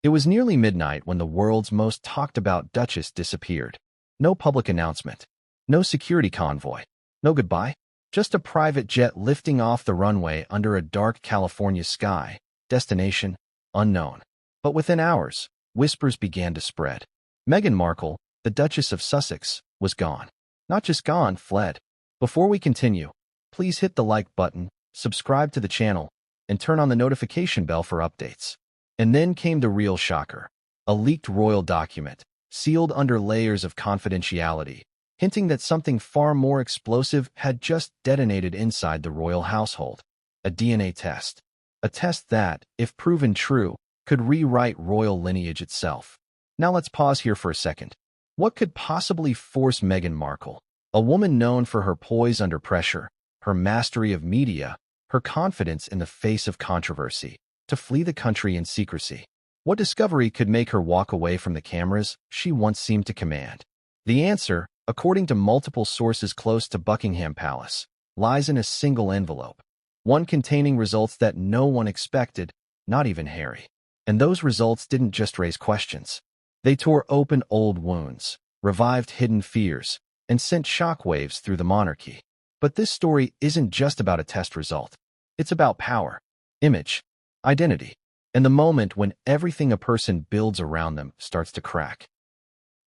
It was nearly midnight when the world's most talked about Duchess disappeared. No public announcement, no security convoy, no goodbye, just a private jet lifting off the runway under a dark California sky, destination unknown. But within hours, whispers began to spread. Meghan Markle, the Duchess of Sussex, was gone. Not just gone, fled. Before we continue, please hit the like button, subscribe to the channel, and turn on the notification bell for updates. And then came the real shocker. A leaked royal document, sealed under layers of confidentiality, hinting that something far more explosive had just detonated inside the royal household. A DNA test. A test that, if proven true, could rewrite royal lineage itself. Now let's pause here for a second. What could possibly force Meghan Markle, a woman known for her poise under pressure, her mastery of media, her confidence in the face of controversy, to flee the country in secrecy? What discovery could make her walk away from the cameras she once seemed to command? The answer, according to multiple sources close to Buckingham Palace, lies in a single envelope, one containing results that no one expected, not even Harry. And those results didn't just raise questions. They tore open old wounds, revived hidden fears, and sent shockwaves through the monarchy. But this story isn't just about a test result. It's about power, image, identity, and the moment when everything a person builds around them starts to crack.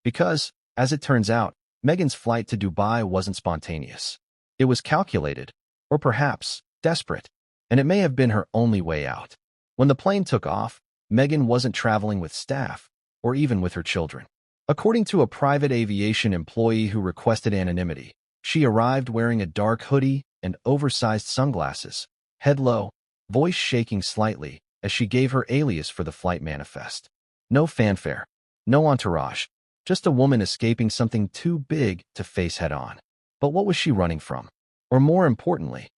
Because, as it turns out, Meghan's flight to Dubai wasn't spontaneous. It was calculated, or perhaps desperate, and it may have been her only way out. When the plane took off, Meghan wasn't traveling with staff, or even with her children. According to a private aviation employee who requested anonymity, she arrived wearing a dark hoodie and oversized sunglasses, head low, voice shaking slightly as she gave her alias for the flight manifest. No fanfare, no entourage, just a woman escaping something too big to face head-on. But what was she running from? Or more importantly,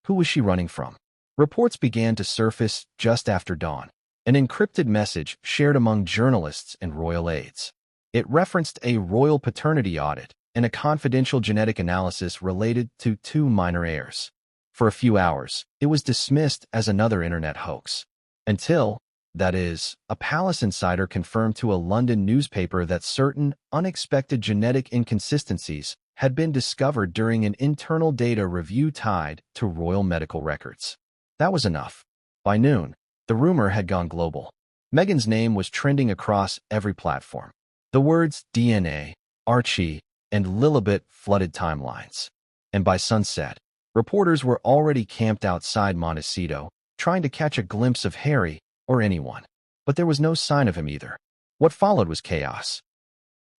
who was she running from? Reports began to surface just after dawn. An encrypted message shared among journalists and royal aides. It referenced a royal paternity audit and a confidential genetic analysis related to 2 minor heirs. For a few hours, it was dismissed as another internet hoax. Until, that is, a palace insider confirmed to a London newspaper that certain unexpected genetic inconsistencies had been discovered during an internal data review tied to royal medical records. That was enough. By noon, the rumor had gone global. Meghan's name was trending across every platform. The words DNA, Archie, and Lilibet flooded timelines. And by sunset, reporters were already camped outside Montecito, trying to catch a glimpse of Harry or anyone. But there was no sign of him either. What followed was chaos.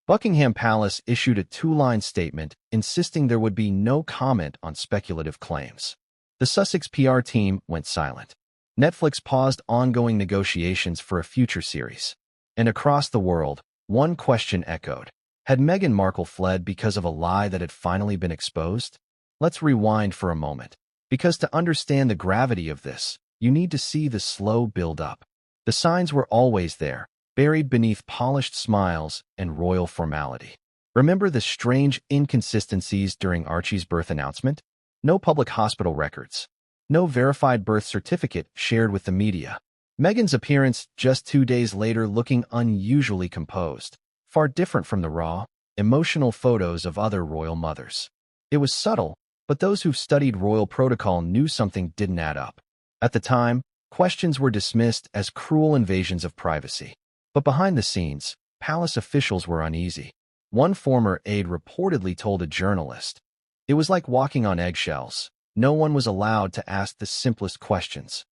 Buckingham Palace issued a 2-line statement insisting there would be no comment on speculative claims. The Sussex PR team went silent. Netflix paused ongoing negotiations for a future series. And across the world, one question echoed. Had Meghan Markle fled because of a lie that had finally been exposed? Let's rewind for a moment. Because to understand the gravity of this, you need to see the slow build-up. The signs were always there, buried beneath polished smiles and royal formality. Remember the strange inconsistencies during Archie's birth announcement? No public hospital records. No verified birth certificate shared with the media. Meghan's appearance just 2 days later looking unusually composed, far different from the raw, emotional photos of other royal mothers. It was subtle, but those who've studied royal protocol knew something didn't add up. At the time, questions were dismissed as cruel invasions of privacy. But behind the scenes, palace officials were uneasy. One former aide reportedly told a journalist, "It was like walking on eggshells. No one was allowed to ask the simplest questions."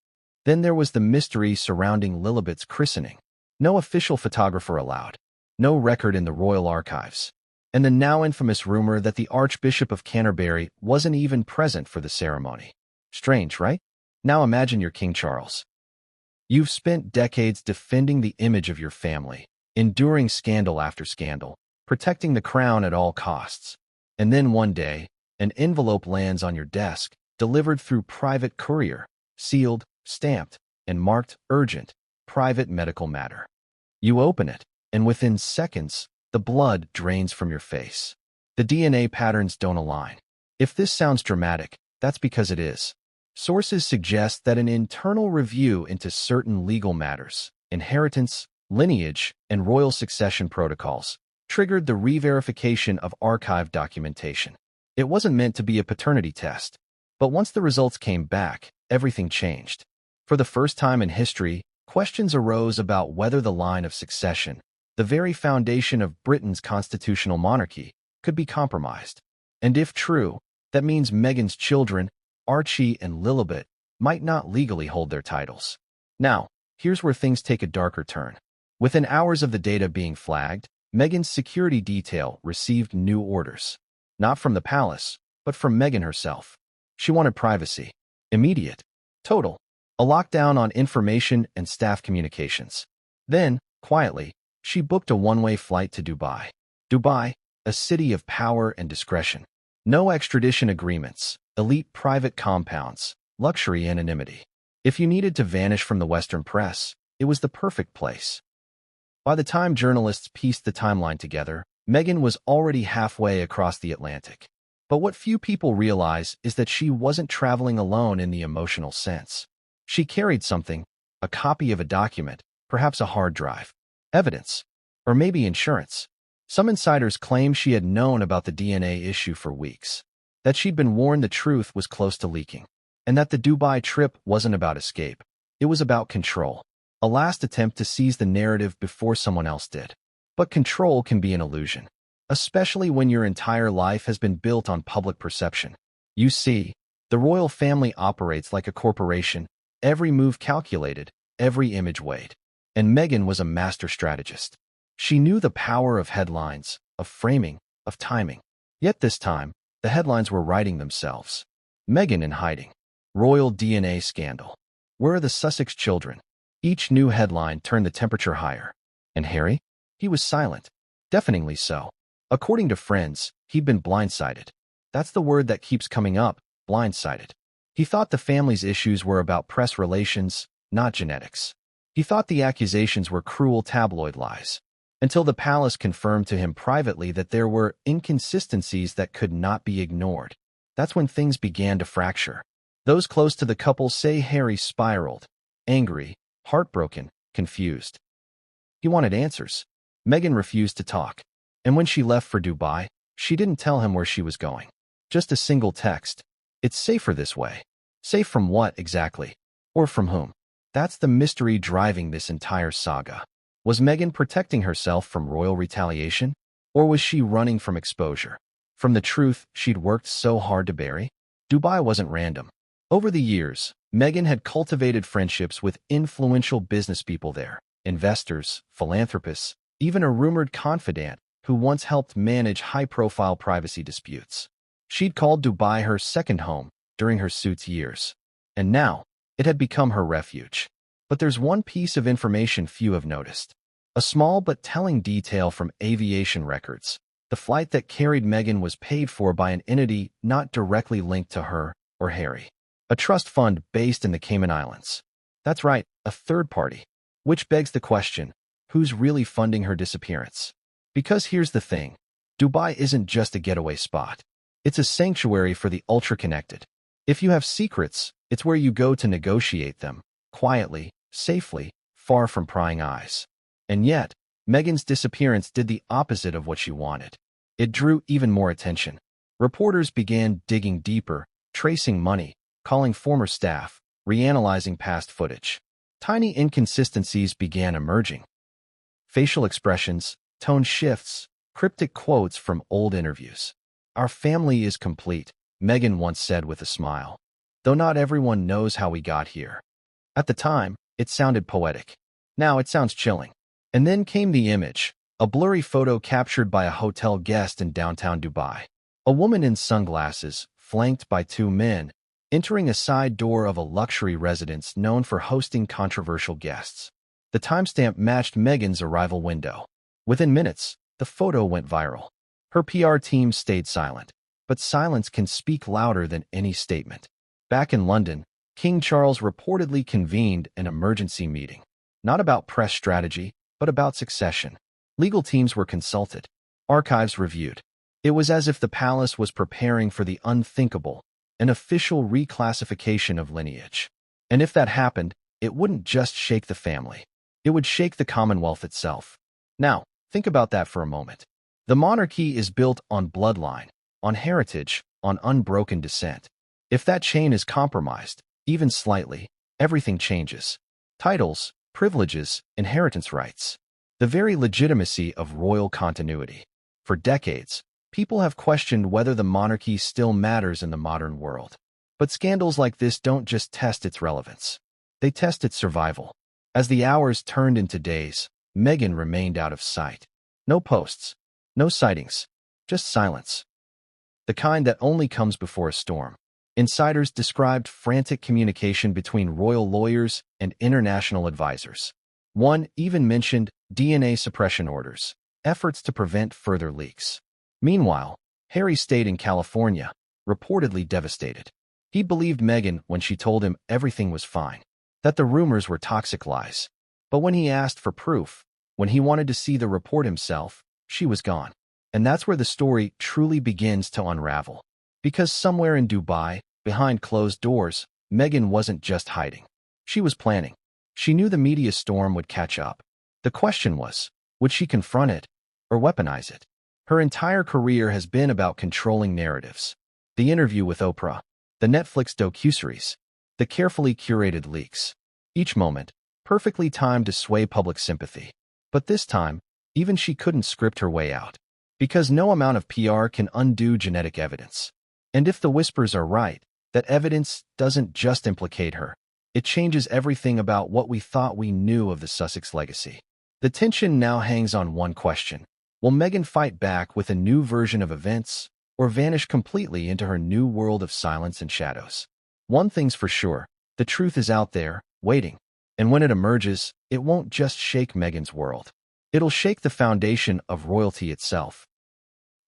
Then there was the mystery surrounding Lilibet's christening. No official photographer allowed. No record in the royal archives. And the now infamous rumor that the Archbishop of Canterbury wasn't even present for the ceremony. Strange, right? Now imagine you're King Charles. You've spent decades defending the image of your family, enduring scandal after scandal, protecting the crown at all costs. And then one day, an envelope lands on your desk, delivered through private courier, sealed, stamped, and marked urgent, private medical matter. You open it, and within seconds, the blood drains from your face. The DNA patterns don't align. If this sounds dramatic, that's because it is. Sources suggest that an internal review into certain legal matters, inheritance, lineage, and royal succession protocols, triggered the re-verification of archived documentation. It wasn't meant to be a paternity test, but once the results came back, everything changed. For the first time in history, questions arose about whether the line of succession, the very foundation of Britain's constitutional monarchy, could be compromised. And if true, that means Meghan's children, Archie and Lilibet, might not legally hold their titles. Now, here's where things take a darker turn. Within hours of the data being flagged, Meghan's security detail received new orders. Not from the palace, but from Meghan herself. She wanted privacy. Immediate. Total. A lockdown on information and staff communications. Then, quietly, she booked a one-way flight to Dubai. Dubai, a city of power and discretion. No extradition agreements, elite private compounds, luxury anonymity. If you needed to vanish from the Western press, it was the perfect place. By the time journalists pieced the timeline together, Meghan was already halfway across the Atlantic. But what few people realize is that she wasn't traveling alone in the emotional sense. She carried something, a copy of a document, perhaps a hard drive, evidence, or maybe insurance. Some insiders claim she had known about the DNA issue for weeks, that she'd been warned the truth was close to leaking, and that the Dubai trip wasn't about escape. It was about control, a last attempt to seize the narrative before someone else did. But control can be an illusion, especially when your entire life has been built on public perception. You see, the royal family operates like a corporation, every move calculated, every image weighed. And Meghan was a master strategist. She knew the power of headlines, of framing, of timing. Yet this time, the headlines were writing themselves. Meghan in hiding. Royal DNA scandal. Where are the Sussex children? Each new headline turned the temperature higher. And Harry? He was silent. Deafeningly so. According to friends, he'd been blindsided. That's the word that keeps coming up, blindsided. He thought the family's issues were about press relations, not genetics. He thought the accusations were cruel tabloid lies. Until the palace confirmed to him privately that there were inconsistencies that could not be ignored. That's when things began to fracture. Those close to the couple say Harry spiraled, angry, heartbroken, confused. He wanted answers. Meghan refused to talk. And when she left for Dubai, she didn't tell him where she was going. Just a single text. It's safer this way. Safe from what, exactly? Or from whom? That's the mystery driving this entire saga. Was Meghan protecting herself from royal retaliation? Or was she running from exposure? From the truth she'd worked so hard to bury? Dubai wasn't random. Over the years, Meghan had cultivated friendships with influential business people there, investors, philanthropists, even a rumored confidant who once helped manage high-profile privacy disputes. She'd called Dubai her second home during her suit's years. And now, it had become her refuge. But there's one piece of information few have noticed. A small but telling detail from aviation records. The flight that carried Meghan was paid for by an entity not directly linked to her or Harry. A trust fund based in the Cayman Islands. That's right, a third party. Which begs the question, who's really funding her disappearance? Because here's the thing. Dubai isn't just a getaway spot. It's a sanctuary for the ultra-connected. If you have secrets, it's where you go to negotiate them, quietly, safely, far from prying eyes. And yet, Meghan's disappearance did the opposite of what she wanted. It drew even more attention. Reporters began digging deeper, tracing money, calling former staff, reanalyzing past footage. Tiny inconsistencies began emerging. Facial expressions, tone shifts, cryptic quotes from old interviews. "Our family is complete," Meghan once said with a smile. "Though not everyone knows how we got here." At the time, it sounded poetic. Now it sounds chilling. And then came the image, a blurry photo captured by a hotel guest in downtown Dubai. A woman in sunglasses, flanked by two men, entering a side door of a luxury residence known for hosting controversial guests. The timestamp matched Meghan's arrival window. Within minutes, the photo went viral. Her PR team stayed silent, but silence can speak louder than any statement. Back in London, King Charles reportedly convened an emergency meeting. Not about press strategy, but about succession. Legal teams were consulted. Archives reviewed. It was as if the palace was preparing for the unthinkable, an official reclassification of lineage. And if that happened, it wouldn't just shake the family. It would shake the Commonwealth itself. Now, think about that for a moment. The monarchy is built on bloodline, on heritage, on unbroken descent. If that chain is compromised, even slightly, everything changes. Titles, privileges, inheritance rights. The very legitimacy of royal continuity. For decades, people have questioned whether the monarchy still matters in the modern world. But scandals like this don't just test its relevance. They test its survival. As the hours turned into days, Meghan remained out of sight. No posts, no sightings, just silence. The kind that only comes before a storm. Insiders described frantic communication between royal lawyers and international advisors. One even mentioned DNA suppression orders, efforts to prevent further leaks. Meanwhile, Harry stayed in California, reportedly devastated. He believed Meghan when she told him everything was fine, that the rumors were toxic lies. But when he asked for proof, when he wanted to see the report himself, she was gone. And that's where the story truly begins to unravel. Because somewhere in Dubai, behind closed doors, Meghan wasn't just hiding. She was planning. She knew the media storm would catch up. The question was, would she confront it or weaponize it? Her entire career has been about controlling narratives. The interview with Oprah, the Netflix docuseries, the carefully curated leaks. Each moment, perfectly timed to sway public sympathy. But this time, even she couldn't script her way out. Because no amount of PR can undo genetic evidence. And if the whispers are right, that evidence doesn't just implicate her. It changes everything about what we thought we knew of the Sussex legacy. The tension now hangs on one question. Will Meghan fight back with a new version of events, or vanish completely into her new world of silence and shadows? One thing's for sure, the truth is out there, waiting. And when it emerges, it won't just shake Meghan's world. It'll shake the foundation of royalty itself.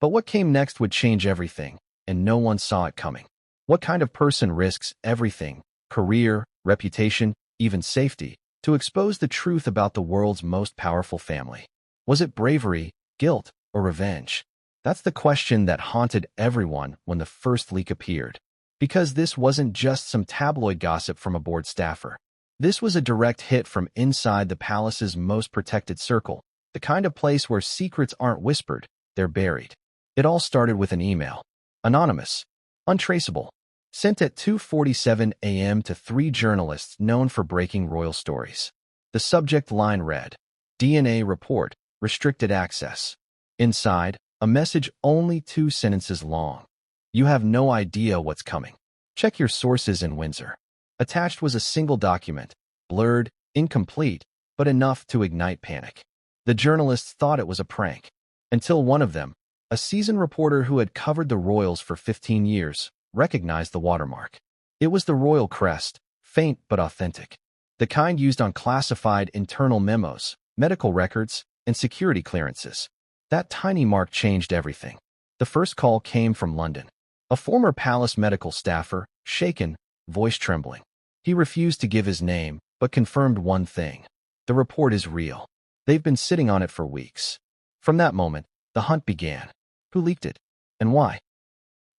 But what came next would change everything, and no one saw it coming. What kind of person risks everything, career, reputation, even safety, to expose the truth about the world's most powerful family? Was it bravery, guilt, or revenge? That's the question that haunted everyone when the first leak appeared. Because this wasn't just some tabloid gossip from a board staffer. This was a direct hit from inside the palace's most protected circle, the kind of place where secrets aren't whispered, they're buried. It all started with an email. Anonymous. Untraceable. Sent at 2:47 a.m. to 3 journalists known for breaking royal stories. The subject line read, DNA report, restricted access. Inside, a message only 2 sentences long. You have no idea what's coming. Check your sources in Windsor. Attached was a single document, blurred, incomplete, but enough to ignite panic. The journalists thought it was a prank. Until one of them, a seasoned reporter who had covered the royals for 15 years, recognized the watermark. It was the royal crest, faint but authentic. The kind used on classified internal memos, medical records, and security clearances. That tiny mark changed everything. The first call came from London. A former palace medical staffer, shaken, voice trembling. He refused to give his name, but confirmed one thing. The report is real. They've been sitting on it for weeks. From that moment, the hunt began. Who leaked it? And why?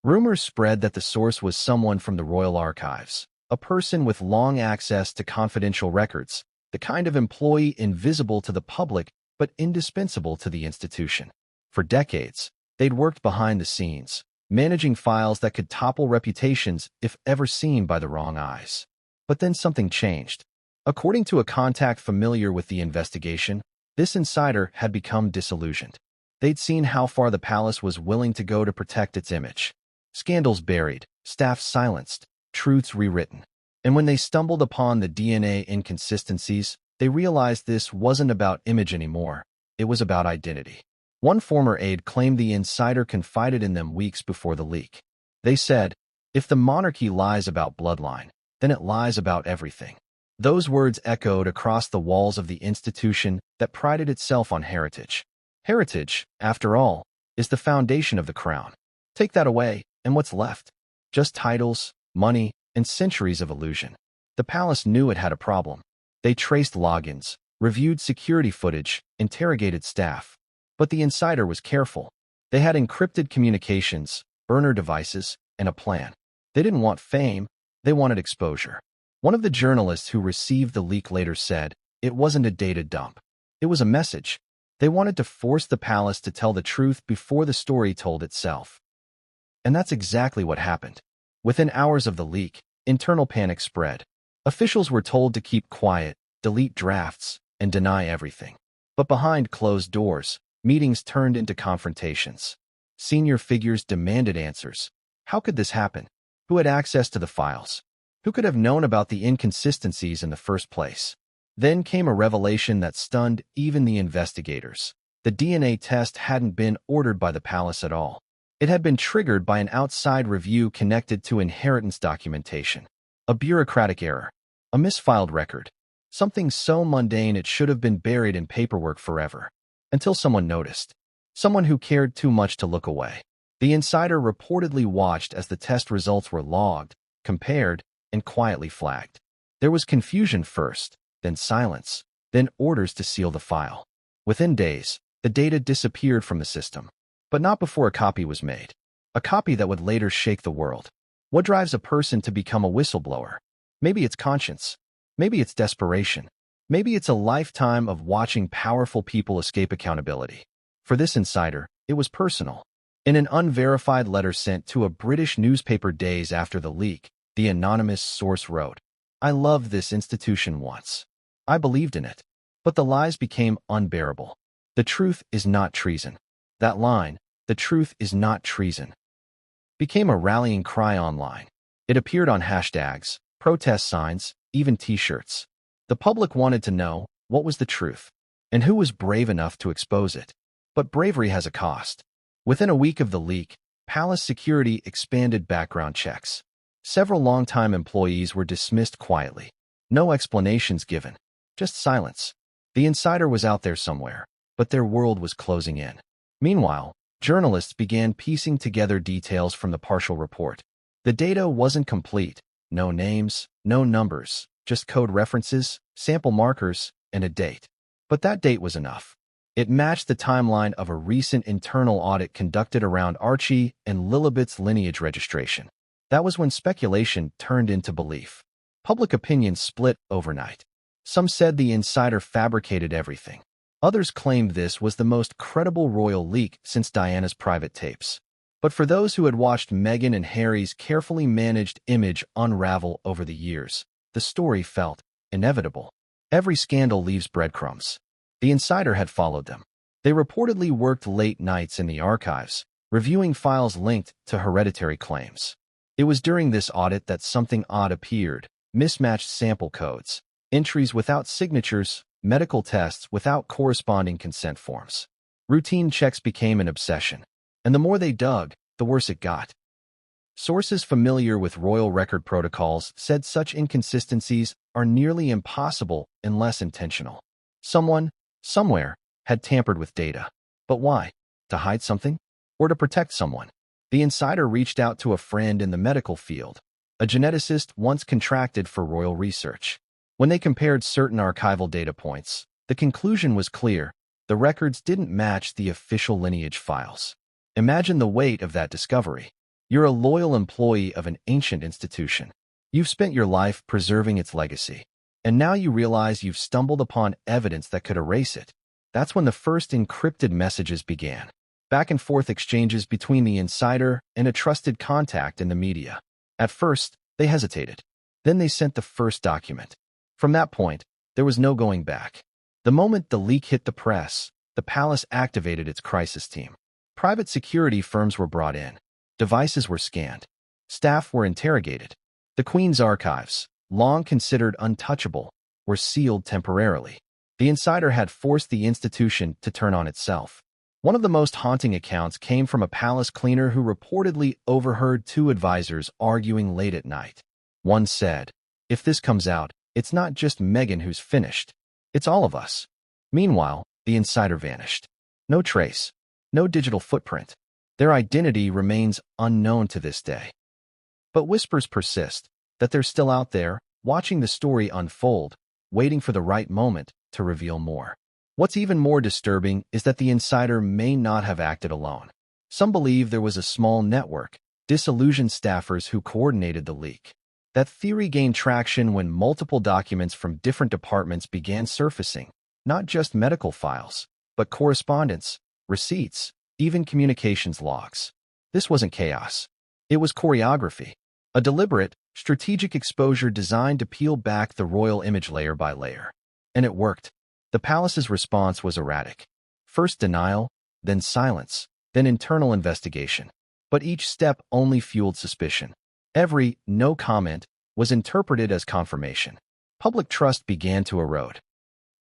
Rumors spread that the source was someone from the royal archives, a person with long access to confidential records, the kind of employee invisible to the public but indispensable to the institution. For decades, they'd worked behind the scenes, managing files that could topple reputations if ever seen by the wrong eyes. But then something changed. According to a contact familiar with the investigation, this insider had become disillusioned. They'd seen how far the palace was willing to go to protect its image. Scandals buried, staff silenced, truths rewritten. And when they stumbled upon the DNA inconsistencies, they realized this wasn't about image anymore. It was about identity. One former aide claimed the insider confided in them weeks before the leak. They said, if the monarchy lies about bloodline, then it lies about everything. Those words echoed across the walls of the institution that prided itself on heritage. Heritage, after all, is the foundation of the crown. Take that away, and what's left? Just titles, money, and centuries of illusion. The palace knew it had a problem. They traced logins, reviewed security footage, interrogated staff. But the insider was careful. They had encrypted communications, burner devices, and a plan. They didn't want fame, they wanted exposure. One of the journalists who received the leak later said, It wasn't a data dump. It was a message. They wanted to force the palace to tell the truth before the story told itself. And that's exactly what happened. Within hours of the leak, internal panic spread. Officials were told to keep quiet, delete drafts, and deny everything. But behind closed doors, meetings turned into confrontations. Senior figures demanded answers. How could this happen? Who had access to the files? Who could have known about the inconsistencies in the first place? Then came a revelation that stunned even the investigators. The DNA test hadn't been ordered by the palace at all. It had been triggered by an outside review connected to inheritance documentation. A bureaucratic error. A misfiled record. Something so mundane it should have been buried in paperwork forever. Until someone noticed. Someone who cared too much to look away. The insider reportedly watched as the test results were logged, compared, and quietly flagged. There was confusion first, then silence, then orders to seal the file. Within days, the data disappeared from the system. But not before a copy was made. A copy that would later shake the world. What drives a person to become a whistleblower? Maybe it's conscience. Maybe it's desperation. Maybe it's a lifetime of watching powerful people escape accountability. For this insider, it was personal. In an unverified letter sent to a British newspaper days after the leak, the anonymous source wrote, "I loved this institution once. I believed in it. But the lies became unbearable. The truth is not treason." That line, "The truth is not treason," became a rallying cry online. It appeared on hashtags, protest signs, even t-shirts. The public wanted to know what was the truth, and who was brave enough to expose it. But bravery has a cost. Within a week of the leak, palace security expanded background checks. Several longtime employees were dismissed quietly. No explanations given, just silence. The insider was out there somewhere, but their world was closing in. Meanwhile, journalists began piecing together details from the partial report. The data wasn't complete. No names, no numbers, just code references, sample markers, and a date. But that date was enough. It matched the timeline of a recent internal audit conducted around Archie and Lilibet's lineage registration. That was when speculation turned into belief. Public opinion split overnight. Some said the insider fabricated everything. Others claimed this was the most credible royal leak since Diana's private tapes. But for those who had watched Meghan and Harry's carefully managed image unravel over the years, the story felt inevitable. Every scandal leaves breadcrumbs. The insider had followed them. They reportedly worked late nights in the archives, reviewing files linked to hereditary claims. It was during this audit that something odd appeared: mismatched sample codes, entries without signatures, medical tests without corresponding consent forms. Routine checks became an obsession, and the more they dug, the worse it got. Sources familiar with royal record protocols said such inconsistencies are nearly impossible unless intentional. Someone, somewhere, had tampered with data. But why? To hide something? Or to protect someone? The insider reached out to a friend in the medical field, a geneticist once contracted for royal research. When they compared certain archival data points, the conclusion was clear: the records didn't match the official lineage files. Imagine the weight of that discovery. You're a loyal employee of an ancient institution. You've spent your life preserving its legacy. And now you realize you've stumbled upon evidence that could erase it. That's when the first encrypted messages began. Back-and-forth exchanges between the insider and a trusted contact in the media. At first, they hesitated. Then they sent the first document. From that point, there was no going back. The moment the leak hit the press, the palace activated its crisis team. Private security firms were brought in. Devices were scanned. Staff were interrogated. The Queen's archives, long considered untouchable, were sealed temporarily. The insider had forced the institution to turn on itself. One of the most haunting accounts came from a palace cleaner who reportedly overheard two advisors arguing late at night. One said, "If this comes out, it's not just Meghan who's finished. It's all of us." Meanwhile, the insider vanished. No trace. No digital footprint. Their identity remains unknown to this day. But whispers persist that they're still out there, watching the story unfold, waiting for the right moment to reveal more. What's even more disturbing is that the insider may not have acted alone. Some believe there was a small network, disillusioned staffers who coordinated the leak. That theory gained traction when multiple documents from different departments began surfacing, not just medical files, but correspondence, receipts, even communications logs. This wasn't chaos. It was choreography, a deliberate, strategic exposure designed to peel back the royal image layer by layer. And it worked. The palace's response was erratic. First denial, then silence, then internal investigation. But each step only fueled suspicion. Every no comment was interpreted as confirmation. Public trust began to erode.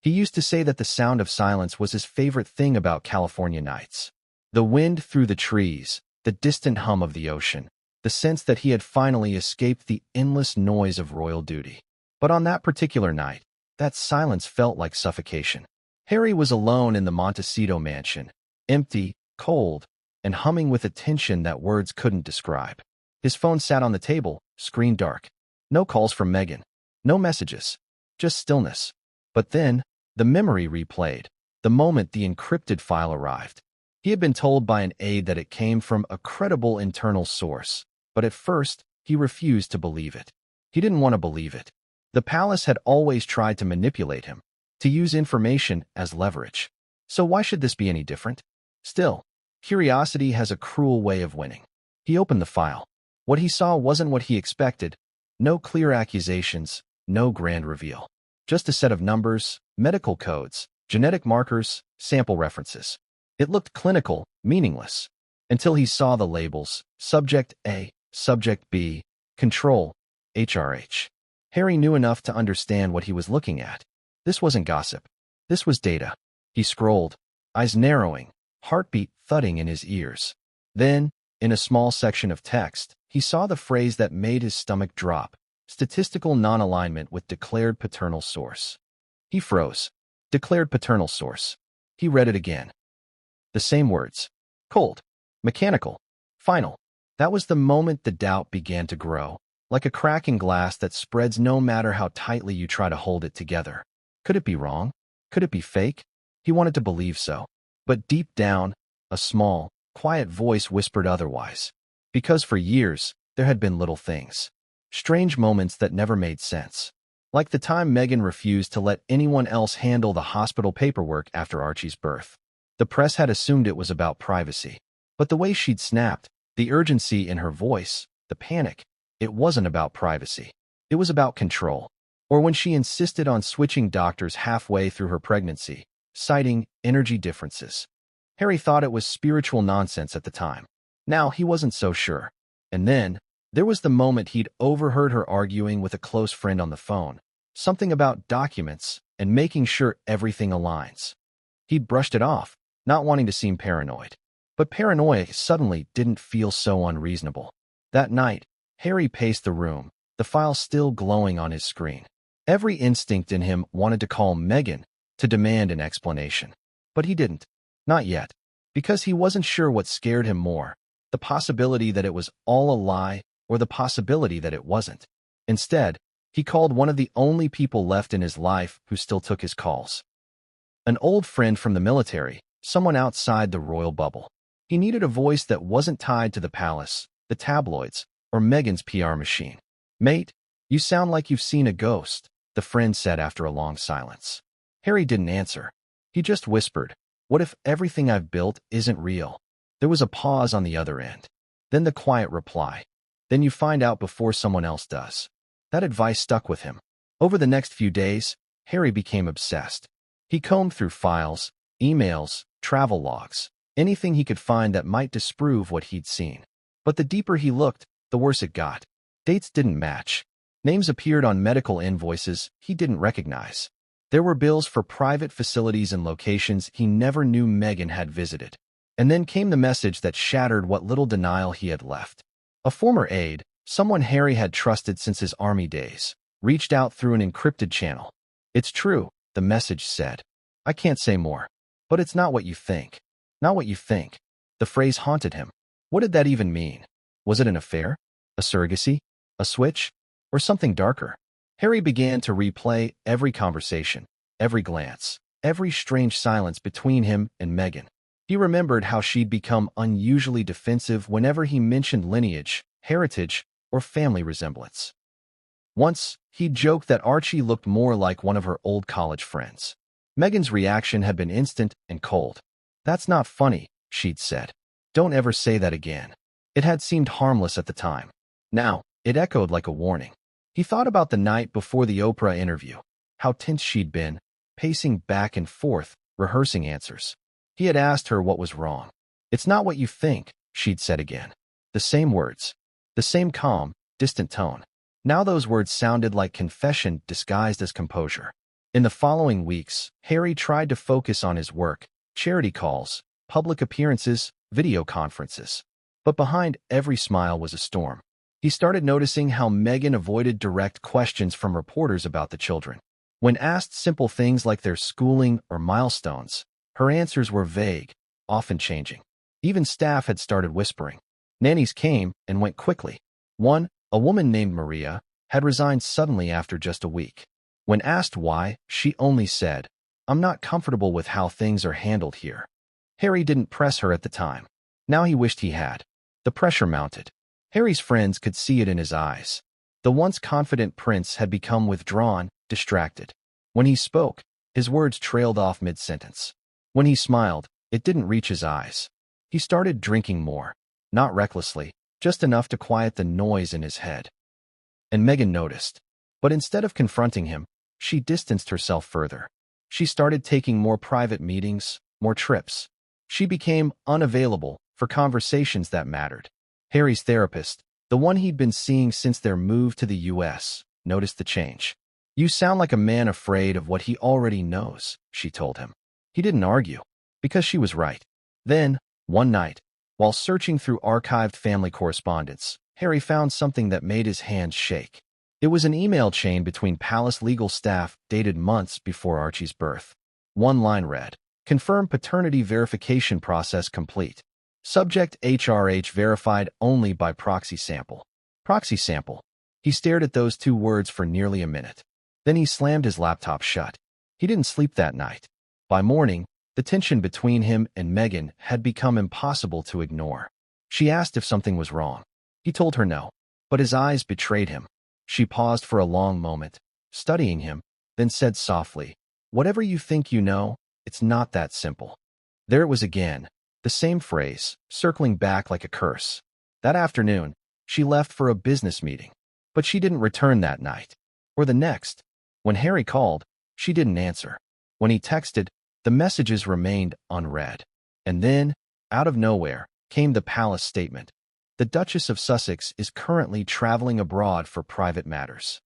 He used to say that the sound of silence was his favorite thing about California nights. The wind through the trees, the distant hum of the ocean, the sense that he had finally escaped the endless noise of royal duty. But on that particular night, that silence felt like suffocation. Harry was alone in the Montecito mansion, empty, cold, and humming with a tension that words couldn't describe. His phone sat on the table, screen dark. No calls from Meghan. No messages. Just stillness. But then, the memory replayed, the moment the encrypted file arrived. He had been told by an aide that it came from a credible internal source, but at first, he refused to believe it. He didn't want to believe it. The palace had always tried to manipulate him, to use information as leverage. So why should this be any different? Still, curiosity has a cruel way of winning. He opened the file. What he saw wasn't what he expected. No clear accusations, no grand reveal. Just a set of numbers, medical codes, genetic markers, sample references. It looked clinical, meaningless, until he saw the labels, Subject A, Subject B, Control, HRH. Harry knew enough to understand what he was looking at. This wasn't gossip. This was data. He scrolled, eyes narrowing, heartbeat thudding in his ears. Then, in a small section of text, he saw the phrase that made his stomach drop: statistical non-alignment with declared paternal source. He froze. Declared paternal source. He read it again. The same words. Cold. Mechanical. Final. That was the moment the doubt began to grow, like a crack in glass that spreads no matter how tightly you try to hold it together. Could it be wrong? Could it be fake? He wanted to believe so. But deep down, a small, quiet voice whispered otherwise. Because for years, there had been little things. Strange moments that never made sense. Like the time Meghan refused to let anyone else handle the hospital paperwork after Archie's birth. The press had assumed it was about privacy. But the way she'd snapped, the urgency in her voice, the panic, it wasn't about privacy. It was about control. Or when she insisted on switching doctors halfway through her pregnancy, citing energy differences. Harry thought it was spiritual nonsense at the time. Now he wasn't so sure. And then, there was the moment he'd overheard her arguing with a close friend on the phone. Something about documents and making sure everything aligns. He'd brushed it off, not wanting to seem paranoid. But paranoia suddenly didn't feel so unreasonable. That night, Harry paced the room, the file still glowing on his screen. Every instinct in him wanted to call Meghan, to demand an explanation. But he didn't. Not yet. Because he wasn't sure what scared him more, the possibility that it was all a lie or the possibility that it wasn't. Instead, he called one of the only people left in his life who still took his calls. An old friend from the military, someone outside the royal bubble. He needed a voice that wasn't tied to the palace, the tabloids, or Meghan's PR machine. "Mate, you sound like you've seen a ghost," the friend said after a long silence. Harry didn't answer. He just whispered, "What if everything I've built isn't real?" There was a pause on the other end. Then the quiet reply. "Then you find out before someone else does." That advice stuck with him. Over the next few days, Harry became obsessed. He combed through files, emails, travel logs, anything he could find that might disprove what he'd seen. But the deeper he looked, the worse it got. Dates didn't match. Names appeared on medical invoices he didn't recognize. There were bills for private facilities and locations he never knew Meghan had visited. And then came the message that shattered what little denial he had left. A former aide, someone Harry had trusted since his army days, reached out through an encrypted channel. "It's true," the message said. "I can't say more. But it's not what you think. Not what you think." The phrase haunted him. What did that even mean? Was it an affair? A surrogacy? A switch? Or something darker? Harry began to replay every conversation, every glance, every strange silence between him and Meghan. He remembered how she'd become unusually defensive whenever he mentioned lineage, heritage, or family resemblance. Once, he joked that Archie looked more like one of her old college friends. Meghan's reaction had been instant and cold. "That's not funny," she'd said. "Don't ever say that again." It had seemed harmless at the time. Now, it echoed like a warning. He thought about the night before the Oprah interview, how tense she'd been, pacing back and forth, rehearsing answers. He had asked her what was wrong. "It's not what you think," she'd said again. The same words. The same calm, distant tone. Now those words sounded like confession disguised as composure. In the following weeks, Harry tried to focus on his work, charity calls, public appearances, video conferences. But behind every smile was a storm. He started noticing how Meghan avoided direct questions from reporters about the children. When asked simple things like their schooling or milestones, her answers were vague, often changing. Even staff had started whispering. Nannies came and went quickly. One, a woman named Maria, had resigned suddenly after just a week. When asked why, she only said, "I'm not comfortable with how things are handled here." Harry didn't press her at the time. Now he wished he had. The pressure mounted. Harry's friends could see it in his eyes. The once confident prince had become withdrawn, distracted. When he spoke, his words trailed off mid-sentence. When he smiled, it didn't reach his eyes. He started drinking more. Not recklessly, just enough to quiet the noise in his head. And Meghan noticed. But instead of confronting him, she distanced herself further. She started taking more private meetings, more trips. She became unavailable for conversations that mattered. Harry's therapist, the one he'd been seeing since their move to the U.S., noticed the change. "You sound like a man afraid of what he already knows," she told him. He didn't argue, because she was right. Then, one night, while searching through archived family correspondence, Harry found something that made his hands shake. It was an email chain between palace legal staff dated months before Archie's birth. One line read, "Confirm paternity verification process complete. Subject HRH verified only by proxy sample." Proxy sample. He stared at those two words for nearly a minute. Then he slammed his laptop shut. He didn't sleep that night. By morning, the tension between him and Meghan had become impossible to ignore. She asked if something was wrong. He told her no, but his eyes betrayed him. She paused for a long moment, studying him, then said softly, "Whatever you think you know, it's not that simple." There it was again, the same phrase, circling back like a curse. That afternoon, she left for a business meeting, but she didn't return that night, or the next. When Harry called, she didn't answer. When he texted, the messages remained unread. And then, out of nowhere, came the palace statement. The Duchess of Sussex is currently traveling abroad for private matters.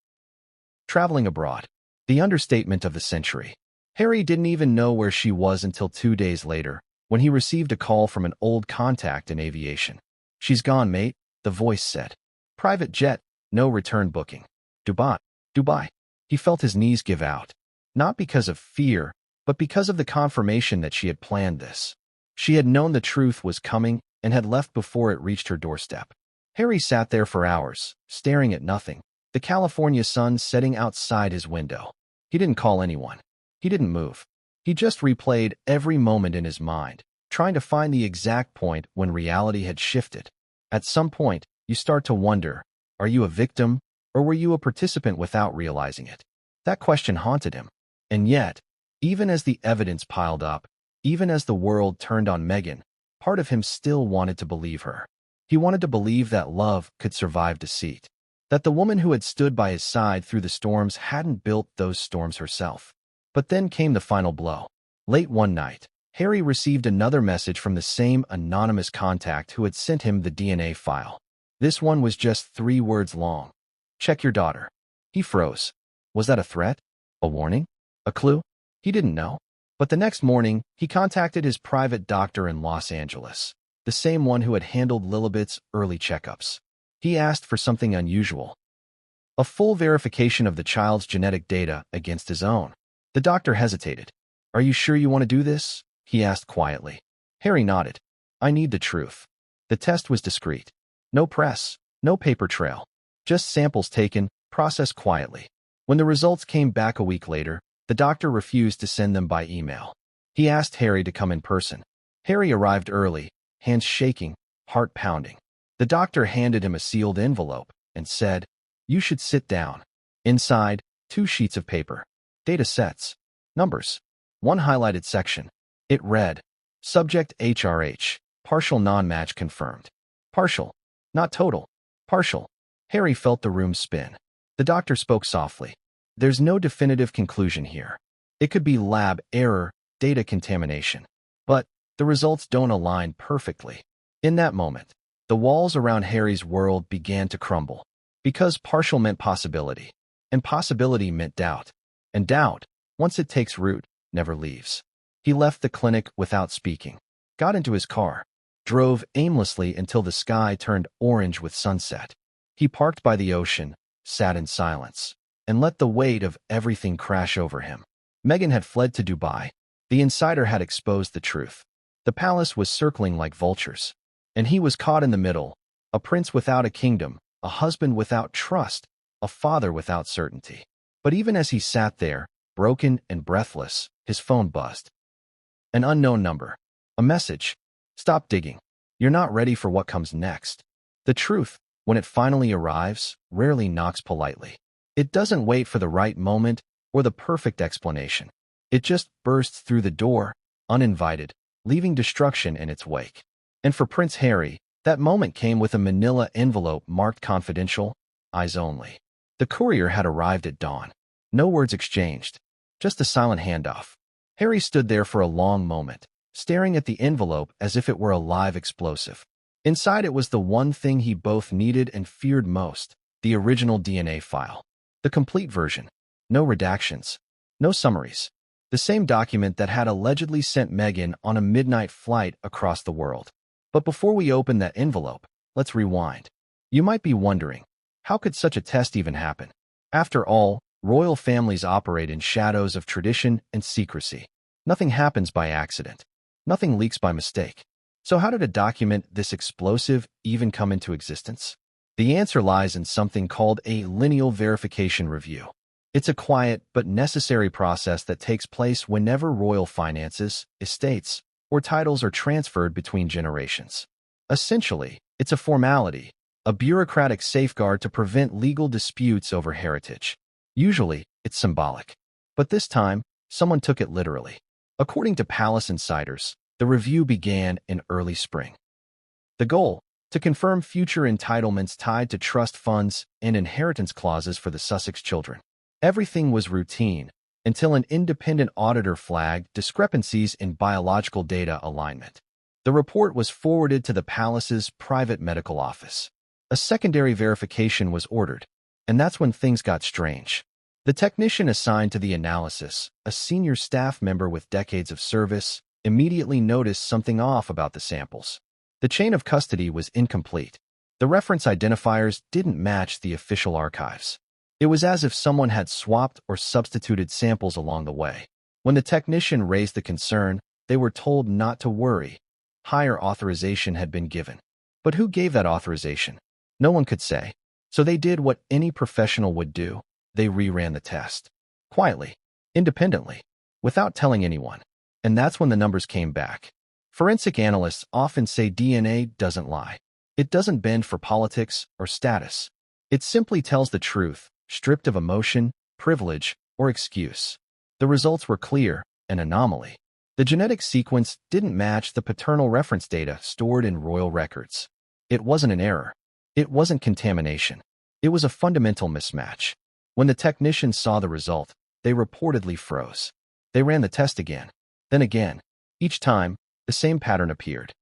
Traveling abroad. The understatement of the century. Harry didn't even know where she was until 2 days later, when he received a call from an old contact in aviation. "She's gone, mate," the voice said. "Private jet, no return booking. Dubai. Dubai." He felt his knees give out. Not because of fear, but because of the confirmation that she had planned this. She had known the truth was coming and had left before it reached her doorstep. Harry sat there for hours, staring at nothing, the California sun setting outside his window. He didn't call anyone. He didn't move. He just replayed every moment in his mind, trying to find the exact point when reality had shifted. At some point, you start to wonder, are you a victim, or were you a participant without realizing it? That question haunted him. And yet, even as the evidence piled up, even as the world turned on Meghan, part of him still wanted to believe her. He wanted to believe that love could survive deceit, that the woman who had stood by his side through the storms hadn't built those storms herself. But then came the final blow. Late one night, Harry received another message from the same anonymous contact who had sent him the DNA file. This one was just 3 words long. "Check your daughter." He froze. Was that a threat? A warning? A clue? He didn't know. But the next morning, he contacted his private doctor in Los Angeles, the same one who had handled Lilibet's early checkups. He asked for something unusual. A full verification of the child's genetic data against his own. The doctor hesitated. "Are you sure you want to do this?" he asked quietly. Harry nodded. "I need the truth." The test was discreet. No press, no paper trail. Just samples taken, processed quietly. When the results came back a week later, the doctor refused to send them by email. He asked Harry to come in person. Harry arrived early, hands shaking, heart pounding. The doctor handed him a sealed envelope and said, "You should sit down." Inside, 2 sheets of paper. Data sets. Numbers. One highlighted section. It read, Subject HRH. Partial non-match confirmed. Partial. Not total. Partial. Harry felt the room spin. The doctor spoke softly. There's no definitive conclusion here. It could be lab error, data contamination. But the results don't align perfectly. In that moment, the walls around Harry's world began to crumble. Because partial meant possibility, and possibility meant doubt. And doubt, once it takes root, never leaves. He left the clinic without speaking, got into his car, drove aimlessly until the sky turned orange with sunset. He parked by the ocean, sat in silence, and let the weight of everything crash over him. Meghan had fled to Dubai. The insider had exposed the truth. The palace was circling like vultures. And he was caught in the middle, a prince without a kingdom, a husband without trust, a father without certainty. But even as he sat there, broken and breathless, his phone buzzed. An unknown number. A message. Stop digging. You're not ready for what comes next. The truth, when it finally arrives, rarely knocks politely. It doesn't wait for the right moment or the perfect explanation. It just bursts through the door, uninvited, leaving destruction in its wake. And for Prince Harry, that moment came with a manila envelope marked confidential, eyes only. The courier had arrived at dawn. No words exchanged, just a silent handoff. Harry stood there for a long moment, staring at the envelope as if it were a live explosive. Inside it was the one thing he both needed and feared most, the original DNA file. The complete version. No redactions. No summaries. The same document that had allegedly sent Meghan on a midnight flight across the world. But before we open that envelope, let's rewind. You might be wondering, how could such a test even happen? After all, royal families operate in shadows of tradition and secrecy. Nothing happens by accident. Nothing leaks by mistake. So how did a document this explosive even come into existence? The answer lies in something called a lineal verification review. It's a quiet but necessary process that takes place whenever royal finances, estates, or titles are transferred between generations. Essentially, it's a formality, a bureaucratic safeguard to prevent legal disputes over heritage. Usually, it's symbolic. But this time, someone took it literally. According to palace insiders, the review began in early spring. The goal? To confirm future entitlements tied to trust funds and inheritance clauses for the Sussex children. Everything was routine until an independent auditor flagged discrepancies in biological data alignment. The report was forwarded to the palace's private medical office. A secondary verification was ordered, and that's when things got strange. The technician assigned to the analysis, a senior staff member with decades of service, immediately noticed something off about the samples. The chain of custody was incomplete. The reference identifiers didn't match the official archives. It was as if someone had swapped or substituted samples along the way. When the technician raised the concern, they were told not to worry. Higher authorization had been given. But who gave that authorization? No one could say. So they did what any professional would do. They reran the test. Quietly. Independently. Without telling anyone. And that's when the numbers came back. Forensic analysts often say DNA doesn't lie. It doesn't bend for politics or status. It simply tells the truth, stripped of emotion, privilege, or excuse. The results were clear, an anomaly. The genetic sequence didn't match the paternal reference data stored in royal records. It wasn't an error. It wasn't contamination. It was a fundamental mismatch. When the technicians saw the result, they reportedly froze. They ran the test again, then again. Each time, the same pattern appeared.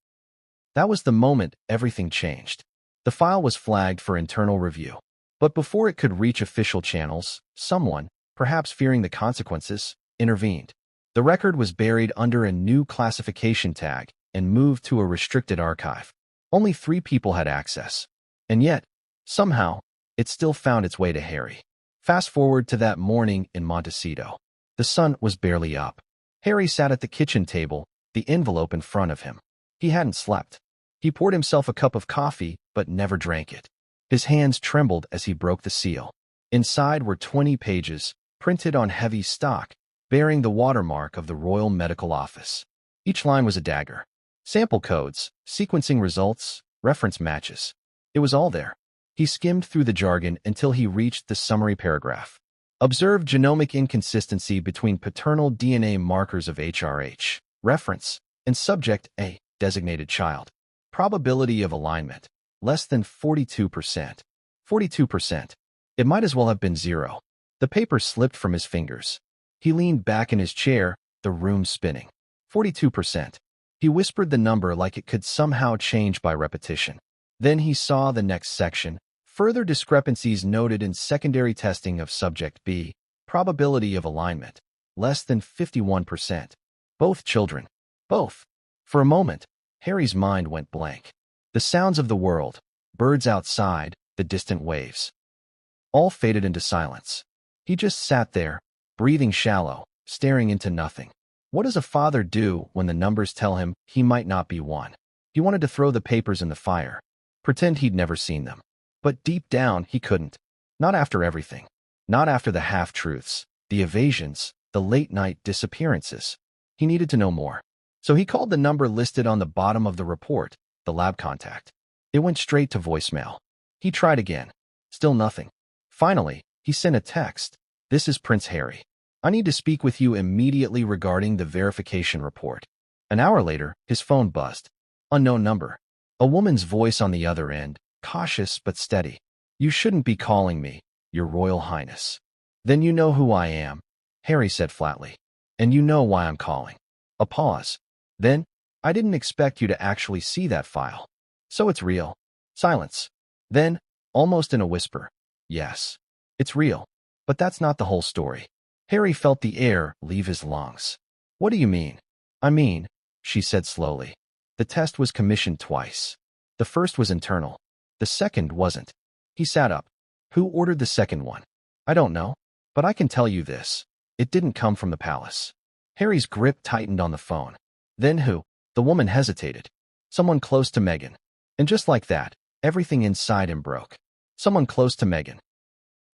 That was the moment everything changed. The file was flagged for internal review. But before it could reach official channels, someone, perhaps fearing the consequences, intervened. The record was buried under a new classification tag and moved to a restricted archive. Only 3 people had access. And yet, somehow, it still found its way to Harry. Fast forward to that morning in Montecito. The sun was barely up. Harry sat at the kitchen table, the envelope in front of him. He hadn't slept. He poured himself a cup of coffee, but never drank it. His hands trembled as he broke the seal. Inside were 20 pages, printed on heavy stock, bearing the watermark of the Royal Medical Office. Each line was a dagger. Sample codes, sequencing results, reference matches. It was all there. He skimmed through the jargon until he reached the summary paragraph. Observed genomic inconsistency between paternal DNA markers of HRH. Reference. And subject A. Designated child. Probability of alignment. Less than 42%. 42%. It might as well have been 0. The paper slipped from his fingers. He leaned back in his chair, the room spinning. 42%. He whispered the number like it could somehow change by repetition. Then he saw the next section. Further discrepancies noted in secondary testing of subject B. Probability of alignment. Less than 51%. Both children. Both. For a moment, Harry's mind went blank. The sounds of the world, birds outside, the distant waves, all faded into silence. He just sat there, breathing shallow, staring into nothing. What does a father do when the numbers tell him he might not be one? He wanted to throw the papers in the fire, pretend he'd never seen them. But deep down, he couldn't. Not after everything. Not after the half-truths, the evasions, the late-night disappearances. He needed to know more. So he called the number listed on the bottom of the report, the lab contact. It went straight to voicemail. He tried again. Still nothing. Finally, he sent a text. This is Prince Harry. I need to speak with you immediately regarding the verification report. An hour later, his phone buzzed. Unknown number. A woman's voice on the other end, cautious but steady. You shouldn't be calling me, Your Royal Highness. Then you know who I am, Harry said flatly. And you know why I'm calling. A pause. Then, I didn't expect you to actually see that file. So it's real. Silence. Then, almost in a whisper, yes, it's real. But that's not the whole story. Harry felt the air leave his lungs. What do you mean? I mean, she said slowly. The test was commissioned twice. The first was internal. The second wasn't. He sat up. Who ordered the second one? I don't know. But I can tell you this. It didn't come from the palace. Harry's grip tightened on the phone. Then who? The woman hesitated. Someone close to Meghan. And just like that, everything inside him broke. Someone close to Meghan.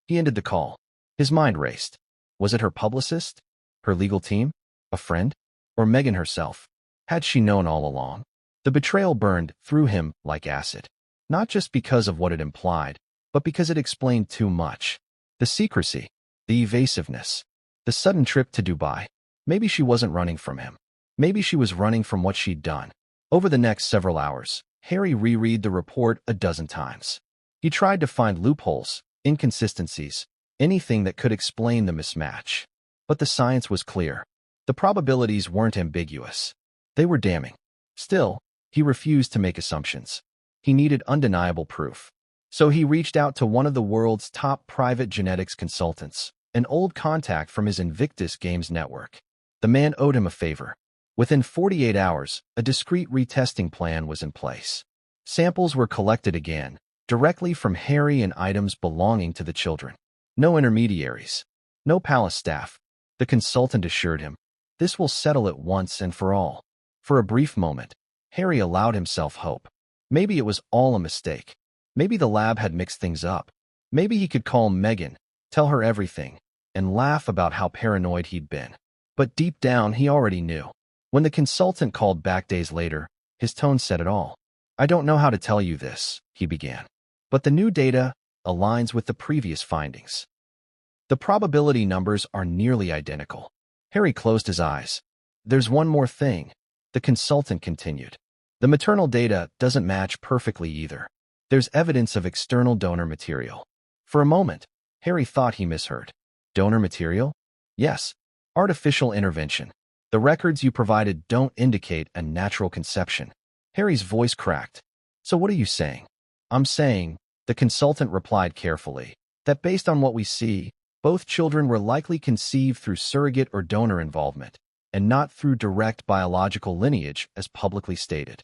He ended the call. His mind raced. Was it her publicist? Her legal team? A friend? Or Meghan herself? Had she known all along? The betrayal burned through him like acid. Not just because of what it implied, but because it explained too much. The secrecy, the evasiveness, the sudden trip to Dubai. Maybe she wasn't running from him. Maybe she was running from what she'd done. Over the next several hours, Harry reread the report a dozen times. He tried to find loopholes, inconsistencies, anything that could explain the mismatch. But the science was clear. The probabilities weren't ambiguous. They were damning. Still, he refused to make assumptions. He needed undeniable proof. So he reached out to one of the world's top private genetics consultants, an old contact from his Invictus Games network. The man owed him a favor. Within 48 hours, a discreet retesting plan was in place. Samples were collected again, directly from Harry and items belonging to the children. No intermediaries. No palace staff. The consultant assured him, this will settle it once and for all. For a brief moment, Harry allowed himself hope. Maybe it was all a mistake. Maybe the lab had mixed things up. Maybe he could call Meghan, tell her everything, and laugh about how paranoid he'd been. But deep down, he already knew. When the consultant called back days later, his tone said it all. I don't know how to tell you this, he began. But the new data aligns with the previous findings. The probability numbers are nearly identical. Harry closed his eyes. There's one more thing, the consultant continued. The maternal data doesn't match perfectly either. There's evidence of external donor material. For a moment, Harry thought he misheard. Donor material? Yes. Artificial intervention. The records you provided don't indicate a natural conception. Harry's voice cracked. So what are you saying? I'm saying, the consultant replied carefully, that based on what we see, both children were likely conceived through surrogate or donor involvement, and not through direct biological lineage as publicly stated.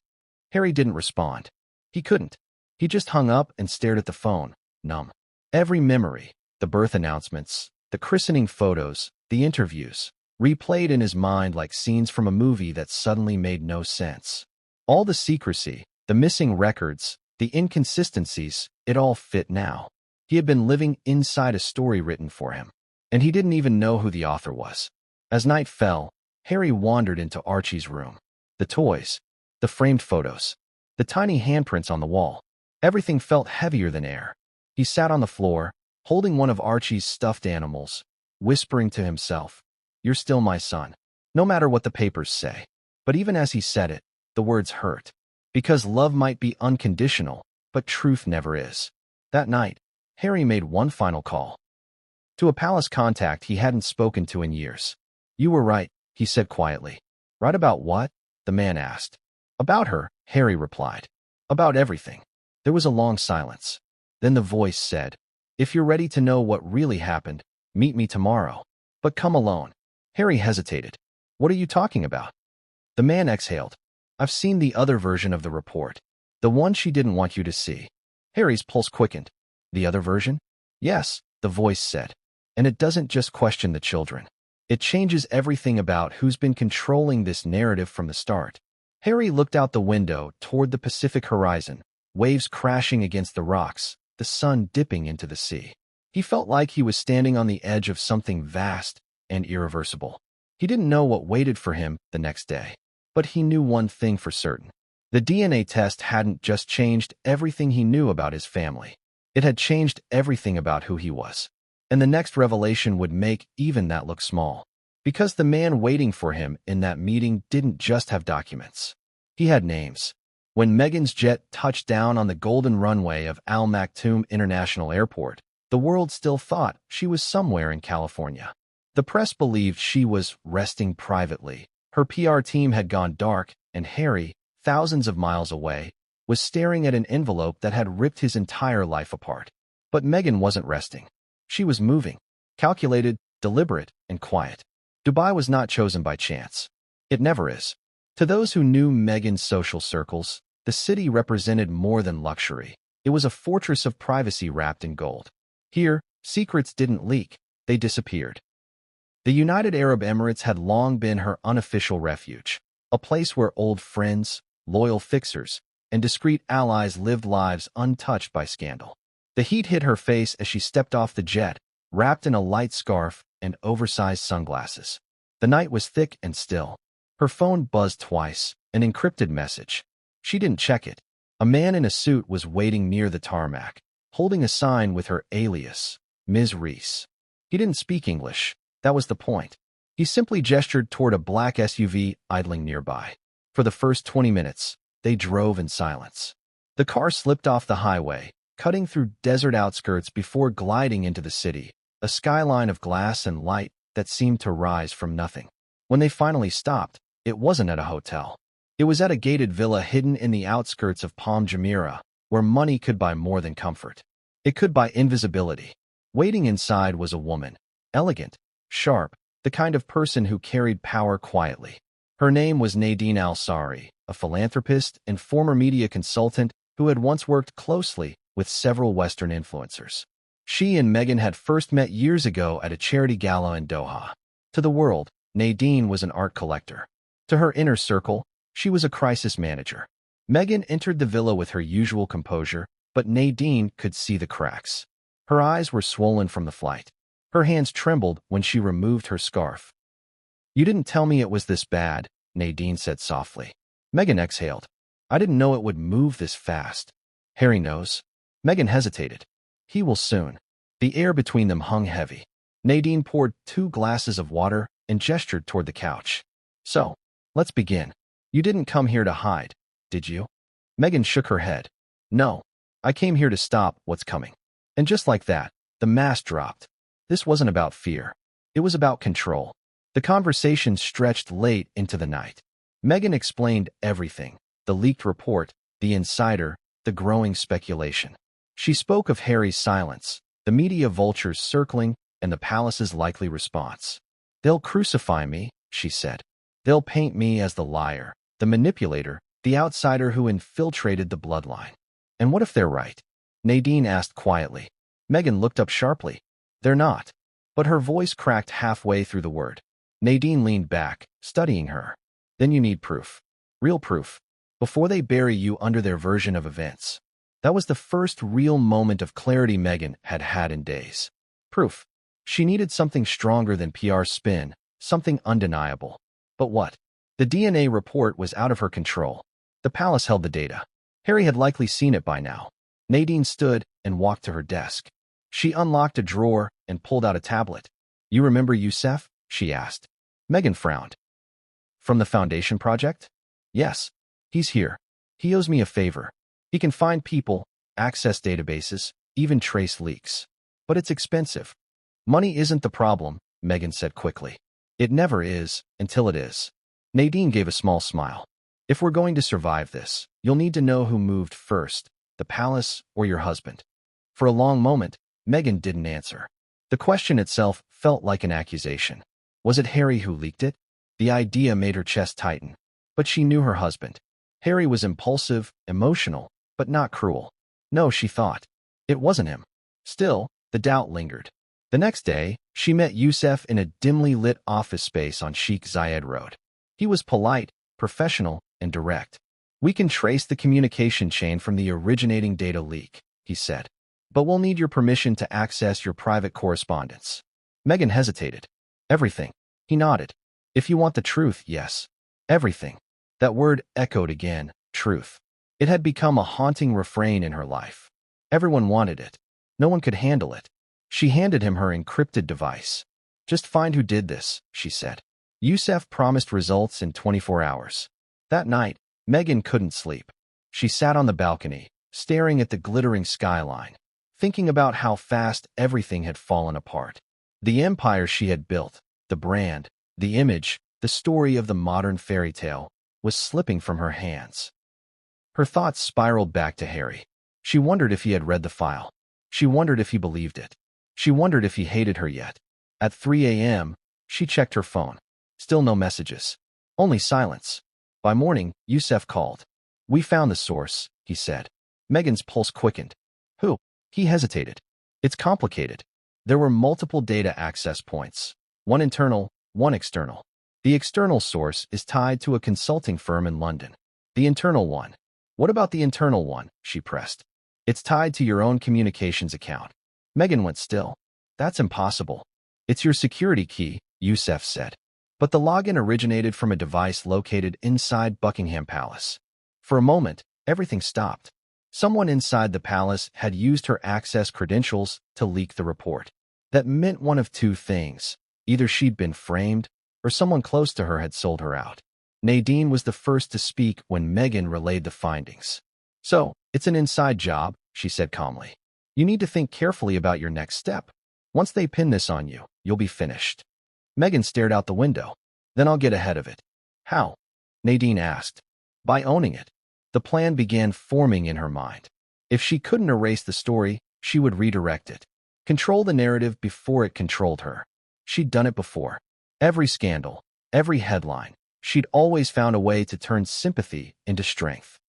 Harry didn't respond. He couldn't. He just hung up and stared at the phone, numb. Every memory, the birth announcements, the christening photos, the interviews, replayed in his mind like scenes from a movie that suddenly made no sense. All the secrecy, the missing records, the inconsistencies, it all fit now. He had been living inside a story written for him, and he didn't even know who the author was. As night fell, Harry wandered into Archie's room. The toys, the framed photos, the tiny handprints on the wall. Everything felt heavier than air. He sat on the floor, holding one of Archie's stuffed animals, whispering to himself, "You're still my son, no matter what the papers say." But even as he said it, the words hurt. Because love might be unconditional, but truth never is. That night, Harry made one final call. To a palace contact he hadn't spoken to in years. "You were right," he said quietly. "Right about what?" the man asked. "About her," Harry replied. "About everything." There was a long silence. Then the voice said, "If you're ready to know what really happened, meet me tomorrow. But come alone." Harry hesitated. "What are you talking about?" The man exhaled. "I've seen the other version of the report. The one she didn't want you to see." Harry's pulse quickened. "The other version?" "Yes," the voice said. "And it doesn't just question the children. It changes everything about who's been controlling this narrative from the start." Harry looked out the window toward the Pacific horizon, waves crashing against the rocks, the sun dipping into the sea. He felt like he was standing on the edge of something vast and irreversible. He didn't know what waited for him the next day. But he knew one thing for certain. The DNA test hadn't just changed everything he knew about his family. It had changed everything about who he was. And the next revelation would make even that look small. Because the man waiting for him in that meeting didn't just have documents. He had names. When Meghan's jet touched down on the golden runway of Al Maktoum International Airport, the world still thought she was somewhere in California. The press believed she was resting privately. Her PR team had gone dark, and Harry, thousands of miles away, was staring at an envelope that had ripped his entire life apart. But Meghan wasn't resting. She was moving, calculated, deliberate, and quiet. Dubai was not chosen by chance. It never is. To those who knew Meghan's social circles, the city represented more than luxury. It was a fortress of privacy wrapped in gold. Here, secrets didn't leak, they disappeared. The United Arab Emirates had long been her unofficial refuge, a place where old friends, loyal fixers, and discreet allies lived lives untouched by scandal. The heat hit her face as she stepped off the jet, wrapped in a light scarf and oversized sunglasses. The night was thick and still. Her phone buzzed twice, an encrypted message. She didn't check it. A man in a suit was waiting near the tarmac, holding a sign with her alias, Ms. Reese. He didn't speak English. That was the point. He simply gestured toward a black SUV idling nearby. For the first 20 minutes, they drove in silence. The car slipped off the highway, cutting through desert outskirts before gliding into the city, a skyline of glass and light that seemed to rise from nothing. When they finally stopped, it wasn't at a hotel. It was at a gated villa hidden in the outskirts of Palm Jumeirah, where money could buy more than comfort. It could buy invisibility. Waiting inside was a woman, elegant, sharp, the kind of person who carried power quietly. Her name was Nadine Al-Sari, a philanthropist and former media consultant who had once worked closely with several Western influencers. She and Meghan had first met years ago at a charity gala in Doha. To the world, Nadine was an art collector. To her inner circle, she was a crisis manager. Meghan entered the villa with her usual composure, but Nadine could see the cracks. Her eyes were swollen from the flight. Her hands trembled when she removed her scarf. "You didn't tell me it was this bad," Nadine said softly. Meghan exhaled. "I didn't know it would move this fast." "Harry knows." Meghan hesitated. "He will soon." The air between them hung heavy. Nadine poured 2 glasses of water and gestured toward the couch. "So, let's begin. You didn't come here to hide, did you?" Meghan shook her head. "No, I came here to stop what's coming." And just like that, the mask dropped. This wasn't about fear. It was about control. The conversation stretched late into the night. Meghan explained everything: the leaked report, the insider, the growing speculation. She spoke of Harry's silence, the media vultures circling, and the palace's likely response. "They'll crucify me," she said. "They'll paint me as the liar, the manipulator, the outsider who infiltrated the bloodline." "And what if they're right?" Nadine asked quietly. Meghan looked up sharply. "They're not." But her voice cracked halfway through the word. Nadine leaned back, studying her. "Then you need proof. Real proof. Before they bury you under their version of events." That was the first real moment of clarity Meghan had had in days. Proof. She needed something stronger than PR spin, something undeniable. But what? The DNA report was out of her control. The palace held the data. Harry had likely seen it by now. Nadine stood and walked to her desk. She unlocked a drawer and pulled out a tablet. You remember Youssef? She asked. Meghan frowned. From the Foundation Project? Yes. He's here. He owes me a favor. He can find people, access databases, even trace leaks. But it's expensive. Money isn't the problem, Meghan said quickly. It never is, until it is. Nadine gave a small smile. If we're going to survive this, you'll need to know who moved first, the palace or your husband. For a long moment, Meghan didn't answer. The question itself felt like an accusation. Was it Harry who leaked it? The idea made her chest tighten. But she knew her husband. Harry was impulsive, emotional, but not cruel. No, she thought. It wasn't him. Still, the doubt lingered. The next day, she met Youssef in a dimly lit office space on Sheikh Zayed Road. He was polite, professional, and direct. We can trace the communication chain from the originating data leak, he said. But we'll need your permission to access your private correspondence. Meghan hesitated. Everything. He nodded. If you want the truth, yes. Everything. That word echoed again, truth. It had become a haunting refrain in her life. Everyone wanted it. No one could handle it. She handed him her encrypted device. Just find who did this, she said. Youssef promised results in 24 hours. That night, Meghan couldn't sleep. She sat on the balcony, staring at the glittering skyline, thinking about how fast everything had fallen apart. The empire she had built, the brand, the image, the story of the modern fairy tale, was slipping from her hands. Her thoughts spiraled back to Harry. She wondered if he had read the file. She wondered if he believed it. She wondered if he hated her yet. At 3 a.m., she checked her phone. Still no messages. Only silence. By morning, Youssef called. We found the source, he said. Meghan's pulse quickened. Who? He hesitated. It's complicated. There were multiple data access points. One internal, one external. The external source is tied to a consulting firm in London. The internal one. What about the internal one? She pressed. It's tied to your own communications account. Meghan went still. That's impossible. It's your security key, Youssef said. But the login originated from a device located inside Buckingham Palace. For a moment, everything stopped. Someone inside the palace had used her access credentials to leak the report. That meant one of two things. Either she'd been framed, or someone close to her had sold her out. Nadine was the first to speak when Meghan relayed the findings. So, it's an inside job, she said calmly. You need to think carefully about your next step. Once they pin this on you, you'll be finished. Meghan stared out the window. Then I'll get ahead of it. How? Nadine asked. By owning it. The plan began forming in her mind. If she couldn't erase the story, she would redirect it. Control the narrative before it controlled her. She'd done it before. Every scandal, every headline, she'd always found a way to turn sympathy into strength.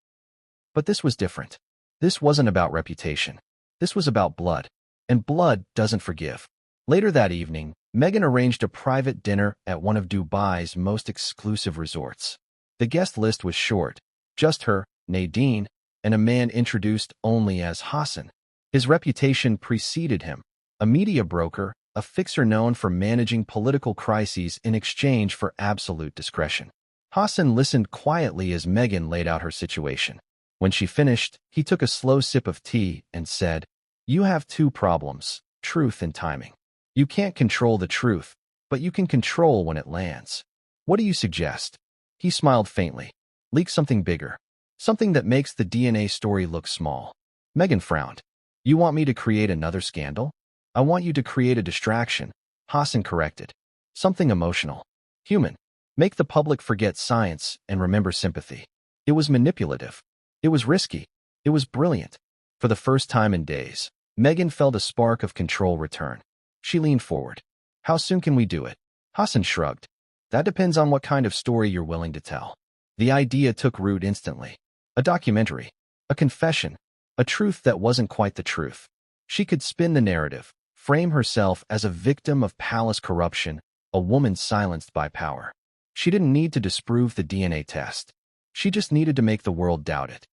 But this was different. This wasn't about reputation. This was about blood. And blood doesn't forgive. Later that evening, Meghan arranged a private dinner at one of Dubai's most exclusive resorts. The guest list was short. Just her, Nadine, and a man introduced only as Hassan. His reputation preceded him. A media broker, a fixer known for managing political crises in exchange for absolute discretion. Hassan listened quietly as Meghan laid out her situation. When she finished, he took a slow sip of tea and said, You have two problems, truth and timing. You can't control the truth, but you can control when it lands. What do you suggest? He smiled faintly. Leak something bigger. Something that makes the DNA story look small. Meghan frowned. You want me to create another scandal? I want you to create a distraction, Hassan corrected. Something emotional. Human. Make the public forget science and remember sympathy. It was manipulative. It was risky. It was brilliant. For the first time in days, Meghan felt a spark of control return. She leaned forward. How soon can we do it? Hassan shrugged. That depends on what kind of story you're willing to tell. The idea took root instantly. A documentary. A confession. A truth that wasn't quite the truth. She could spin the narrative, frame herself as a victim of palace corruption, a woman silenced by power. She didn't need to disprove the DNA test. She just needed to make the world doubt it.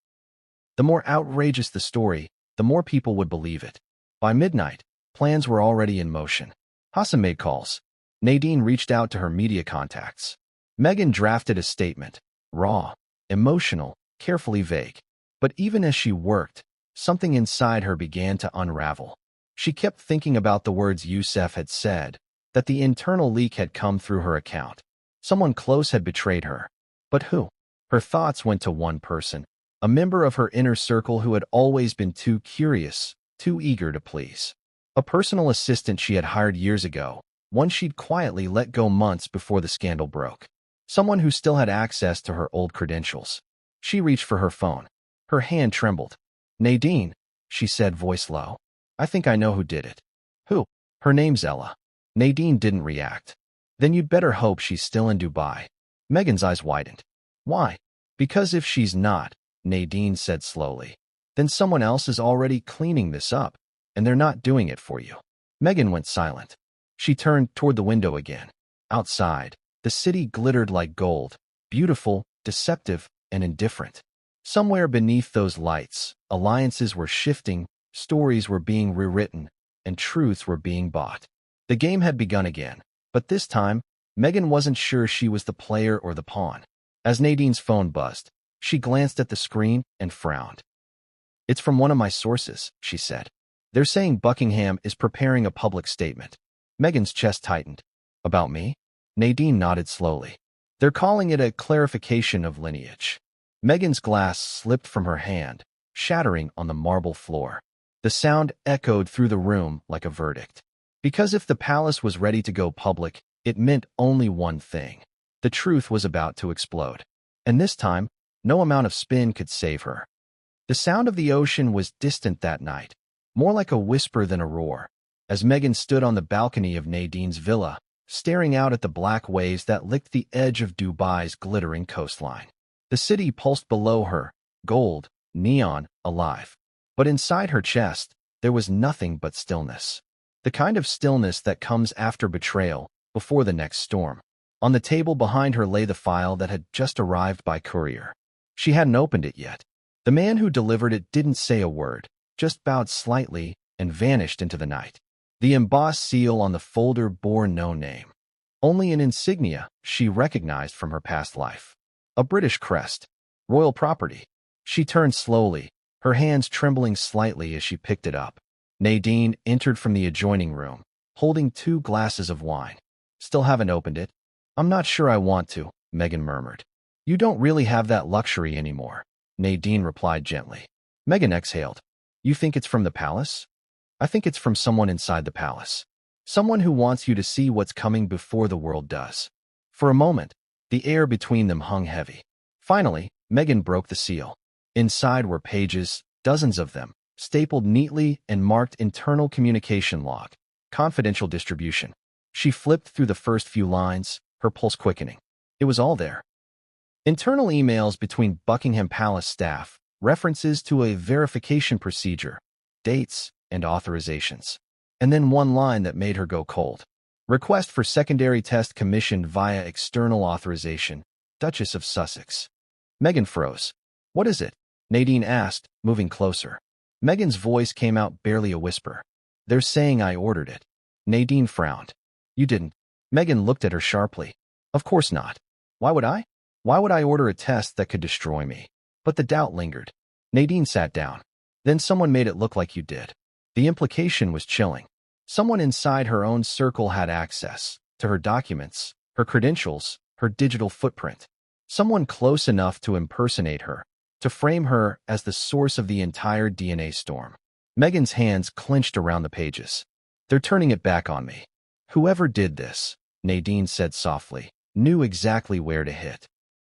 The more outrageous the story, the more people would believe it. By midnight, plans were already in motion. Hassan made calls. Nadine reached out to her media contacts. Meghan drafted a statement. Raw, emotional, carefully vague. But even as she worked, something inside her began to unravel. She kept thinking about the words Youssef had said, that the internal leak had come through her account. Someone close had betrayed her. But who? Her thoughts went to one person, a member of her inner circle who had always been too curious, too eager to please. A personal assistant she had hired years ago, one she'd quietly let go months before the scandal broke. Someone who still had access to her old credentials. She reached for her phone. Her hand trembled. "Nadine," she said, voice low. "I think I know who did it." "Who?" "Her name's Ella." Nadine didn't react. "Then you'd better hope she's still in Dubai." Meghan's eyes widened. "Why?" "Because if she's not," Nadine said slowly, "then someone else is already cleaning this up, and they're not doing it for you." Meghan went silent. She turned toward the window again. Outside, the city glittered like gold, beautiful, deceptive, and indifferent. Somewhere beneath those lights, alliances were shifting, stories were being rewritten, and truths were being bought. The game had begun again, but this time, Meghan wasn't sure she was the player or the pawn. As Nadine's phone buzzed, she glanced at the screen and frowned. "It's from one of my sources," she said. "They're saying Buckingham is preparing a public statement." Meghan's chest tightened. "About me?" Nadine nodded slowly. "They're calling it a clarification of lineage." Meghan's glass slipped from her hand, shattering on the marble floor. The sound echoed through the room like a verdict. Because if the palace was ready to go public, it meant only one thing. The truth was about to explode. And this time, no amount of spin could save her. The sound of the ocean was distant that night, more like a whisper than a roar. As Meghan stood on the balcony of Nadine's villa, staring out at the black waves that licked the edge of Dubai's glittering coastline. The city pulsed below her, gold, neon, alive. But inside her chest, there was nothing but stillness. The kind of stillness that comes after betrayal, before the next storm. On the table behind her lay the file that had just arrived by courier. She hadn't opened it yet. The man who delivered it didn't say a word, just bowed slightly and vanished into the night. The embossed seal on the folder bore no name. Only an insignia she recognized from her past life. A British crest. Royal property. She turned slowly, her hands trembling slightly as she picked it up. Nadine entered from the adjoining room, holding 2 glasses of wine. "Still haven't opened it?" "I'm not sure I want to," Meghan murmured. "You don't really have that luxury anymore," Nadine replied gently. Meghan exhaled. "You think it's from the palace?" "I think it's from someone inside the palace. Someone who wants you to see what's coming before the world does." For a moment, the air between them hung heavy. Finally, Meghan broke the seal. Inside were pages, dozens of them, stapled neatly and marked internal communication log, confidential distribution. She flipped through the first few lines, her pulse quickening. It was all there. Internal emails between Buckingham Palace staff, references to a verification procedure, dates, and authorizations. And then one line that made her go cold. "Request for secondary test commissioned via external authorization, Duchess of Sussex." Meghan froze. "What is it?" Nadine asked, moving closer. Meghan's voice came out barely a whisper. "They're saying I ordered it." Nadine frowned. "You didn't." Meghan looked at her sharply. "Of course not. Why would I? Why would I order a test that could destroy me?" But the doubt lingered. Nadine sat down. "Then someone made it look like you did." The implication was chilling. Someone inside her own circle had access to her documents, her credentials, her digital footprint. Someone close enough to impersonate her, to frame her as the source of the entire DNA storm. Meghan's hands clenched around the pages. "They're turning it back on me." "Whoever did this," Nadine said softly, "knew exactly where to hit."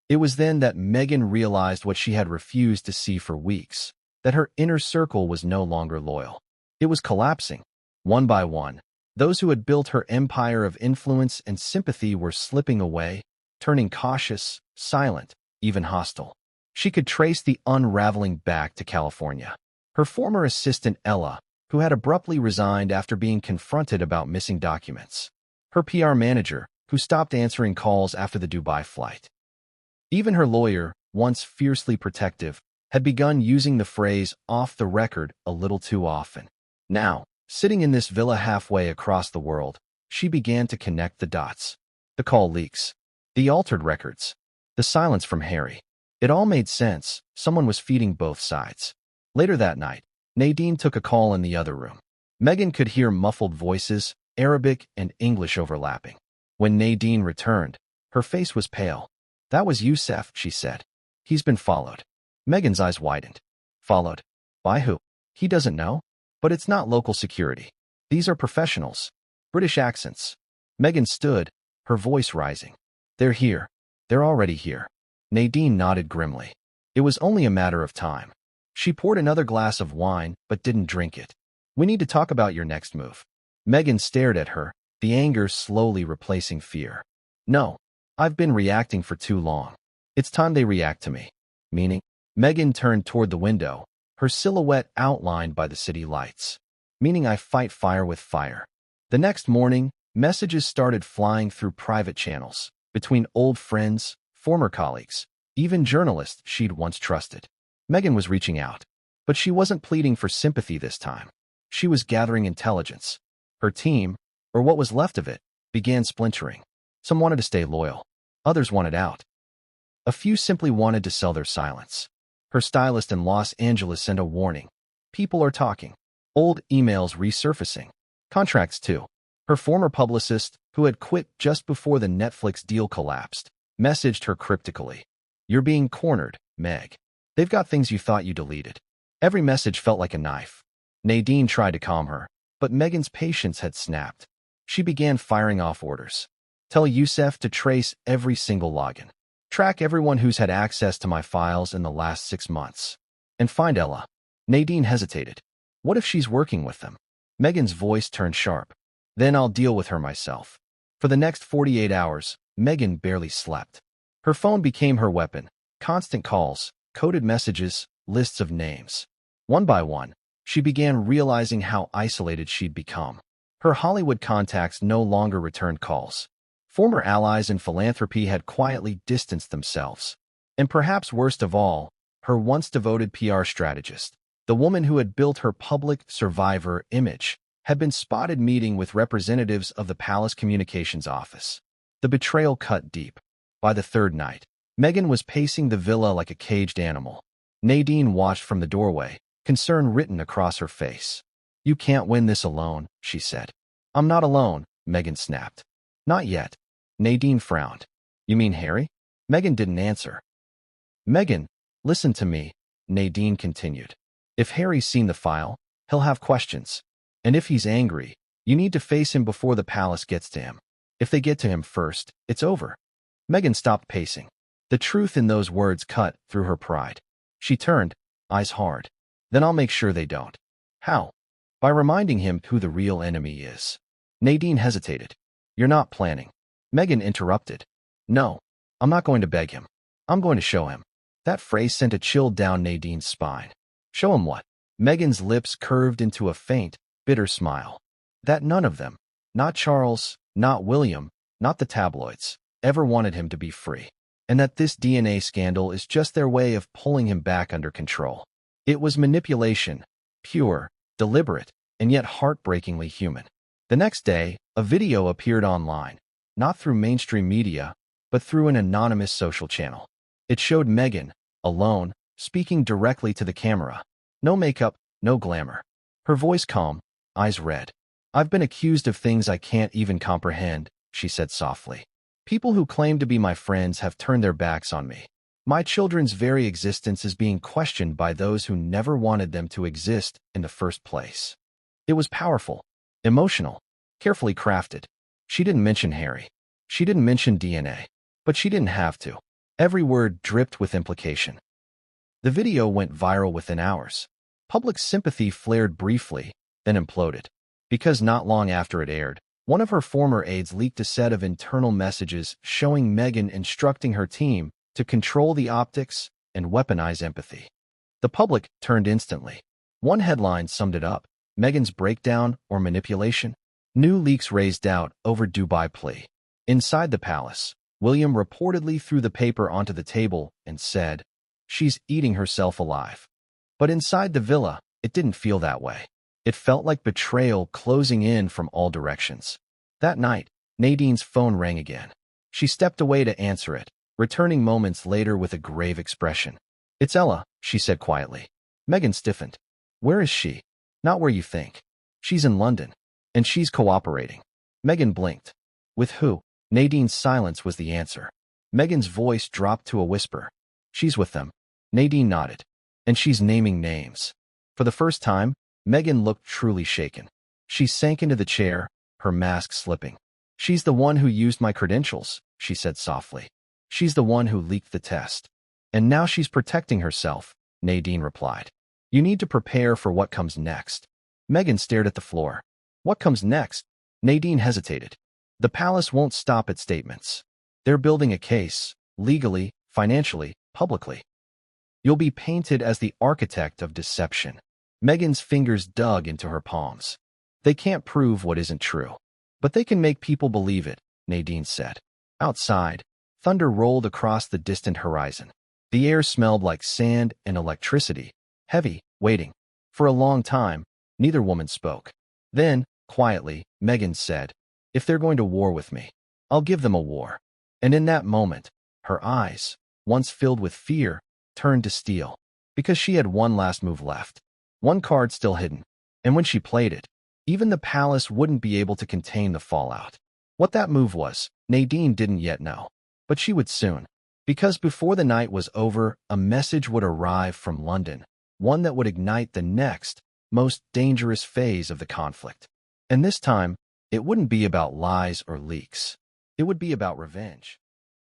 It was then that Meghan realized what she had refused to see for weeks, that her inner circle was no longer loyal. It was collapsing. One by one, those who had built her empire of influence and sympathy were slipping away, turning cautious, silent, even hostile. She could trace the unraveling back to California. Her former assistant Ella, who had abruptly resigned after being confronted about missing documents. Her PR manager, who stopped answering calls after the Dubai flight. Even her lawyer, once fiercely protective, had begun using the phrase "off the record" a little too often. Now, sitting in this villa halfway across the world, she began to connect the dots. The call leaks. The altered records. The silence from Harry. It all made sense. Someone was feeding both sides. Later that night, Nadine took a call in the other room. Meghan could hear muffled voices, Arabic and English overlapping. When Nadine returned, her face was pale. "That was Youssef," she said. "He's been followed." Meghan's eyes widened. "Followed? By who?" "He doesn't know. But it's not local security. These are professionals. British accents." Meghan stood, her voice rising. "They're here. They're already here." Nadine nodded grimly. It was only a matter of time. She poured another glass of wine, but didn't drink it. "We need to talk about your next move." Meghan stared at her, the anger slowly replacing fear. "No. I've been reacting for too long. It's time they react to me." "Meaning?" Meghan turned toward the window, her silhouette outlined by the city lights. "Meaning I fight fire with fire." The next morning, messages started flying through private channels, between old friends, former colleagues, even journalists she'd once trusted. Meghan was reaching out. But she wasn't pleading for sympathy this time. She was gathering intelligence. Her team, or what was left of it, began splintering. Some wanted to stay loyal. Others wanted out. A few simply wanted to sell their silence. Her stylist in Los Angeles sent a warning. "People are talking." Old emails resurfacing. Contracts too. Her former publicist, who had quit just before the Netflix deal collapsed, messaged her cryptically. "You're being cornered, Meg. They've got things you thought you deleted." Every message felt like a knife. Nadine tried to calm her, but Meghan's patience had snapped. She began firing off orders. "Tell Youssef to trace every single login. Track everyone who's had access to my files in the last 6 months. And find Ella." Nadine hesitated. What if she's working with them? Meghan's voice turned sharp. "Then I'll deal with her myself." For the next 48 hours, Meghan barely slept. Her phone became her weapon. Constant calls, coded messages, lists of names. One by one, she began realizing how isolated she'd become. Her Hollywood contacts no longer returned calls. Former allies in philanthropy had quietly distanced themselves. And perhaps worst of all, her once devoted PR strategist, the woman who had built her public survivor image, had been spotted meeting with representatives of the palace communications office. The betrayal cut deep. By the third night, Meghan was pacing the villa like a caged animal. Nadine watched from the doorway, concern written across her face. "You can't win this alone," she said. "I'm not alone," Meghan snapped. "Not yet." Nadine frowned. "You mean Harry?" Meghan didn't answer. "Meghan, listen to me," Nadine continued. "If Harry's seen the file, he'll have questions. And if he's angry, you need to face him before the palace gets to him. If they get to him first, it's over." Meghan stopped pacing. The truth in those words cut through her pride. She turned, eyes hard. "Then I'll make sure they don't." "How?" "By reminding him who the real enemy is." Nadine hesitated. "You're not planning." Meghan interrupted. "No, I'm not going to beg him. I'm going to show him." That phrase sent a chill down Nadine's spine. "Show him what?" Meghan's lips curved into a faint, bitter smile. "That none of them, not Charles, not William, not the tabloids, ever wanted him to be free. And that this DNA scandal is just their way of pulling him back under control. It was manipulation, pure, deliberate, and yet heartbreakingly human." The next day, a video appeared online, not through mainstream media, but through an anonymous social channel. It showed Meghan, alone, speaking directly to the camera. No makeup, no glamour. Her voice calm, eyes red. "I've been accused of things I can't even comprehend," she said softly. "People who claim to be my friends have turned their backs on me. My children's very existence is being questioned by those who never wanted them to exist in the first place." It was powerful, emotional, carefully crafted. She didn't mention Harry. She didn't mention DNA. But she didn't have to. Every word dripped with implication. The video went viral within hours. Public sympathy flared briefly, then imploded. Because not long after it aired, one of her former aides leaked a set of internal messages showing Meghan instructing her team to control the optics and weaponize empathy. The public turned instantly. One headline summed it up: Meghan's breakdown or manipulation. New leaks raised doubt over Dubai plea. Inside the palace, William reportedly threw the paper onto the table and said, "She's eating herself alive." But inside the villa, it didn't feel that way. It felt like betrayal closing in from all directions. That night, Nadine's phone rang again. She stepped away to answer it, returning moments later with a grave expression. "It's Ella," she said quietly. Meghan stiffened. Where is she? Not where you think. She's in London. And she's cooperating. Meghan blinked. With who? Nadine's silence was the answer. Meghan's voice dropped to a whisper. She's with them. Nadine nodded. And she's naming names. For the first time, Meghan looked truly shaken. She sank into the chair, her mask slipping. She's the one who used my credentials, she said softly. She's the one who leaked the test. And now she's protecting herself, Nadine replied. You need to prepare for what comes next. Meghan stared at the floor. What comes next? Nadine hesitated. The palace won't stop at statements. They're building a case, legally, financially, publicly. You'll be painted as the architect of deception. Meghan's fingers dug into her palms. They can't prove what isn't true. But they can make people believe it, Nadine said. Outside, thunder rolled across the distant horizon. The air smelled like sand and electricity, heavy, waiting. For a long time, neither woman spoke. Then, quietly, Meghan said, if they're going to war with me, I'll give them a war. And in that moment, her eyes, once filled with fear, turned to steel. Because she had one last move left. One card still hidden. And when she played it, even the palace wouldn't be able to contain the fallout. What that move was, Nadine didn't yet know. But she would soon. Because before the night was over, a message would arrive from London. One that would ignite the next, most dangerous phase of the conflict. And this time, it wouldn't be about lies or leaks. It would be about revenge.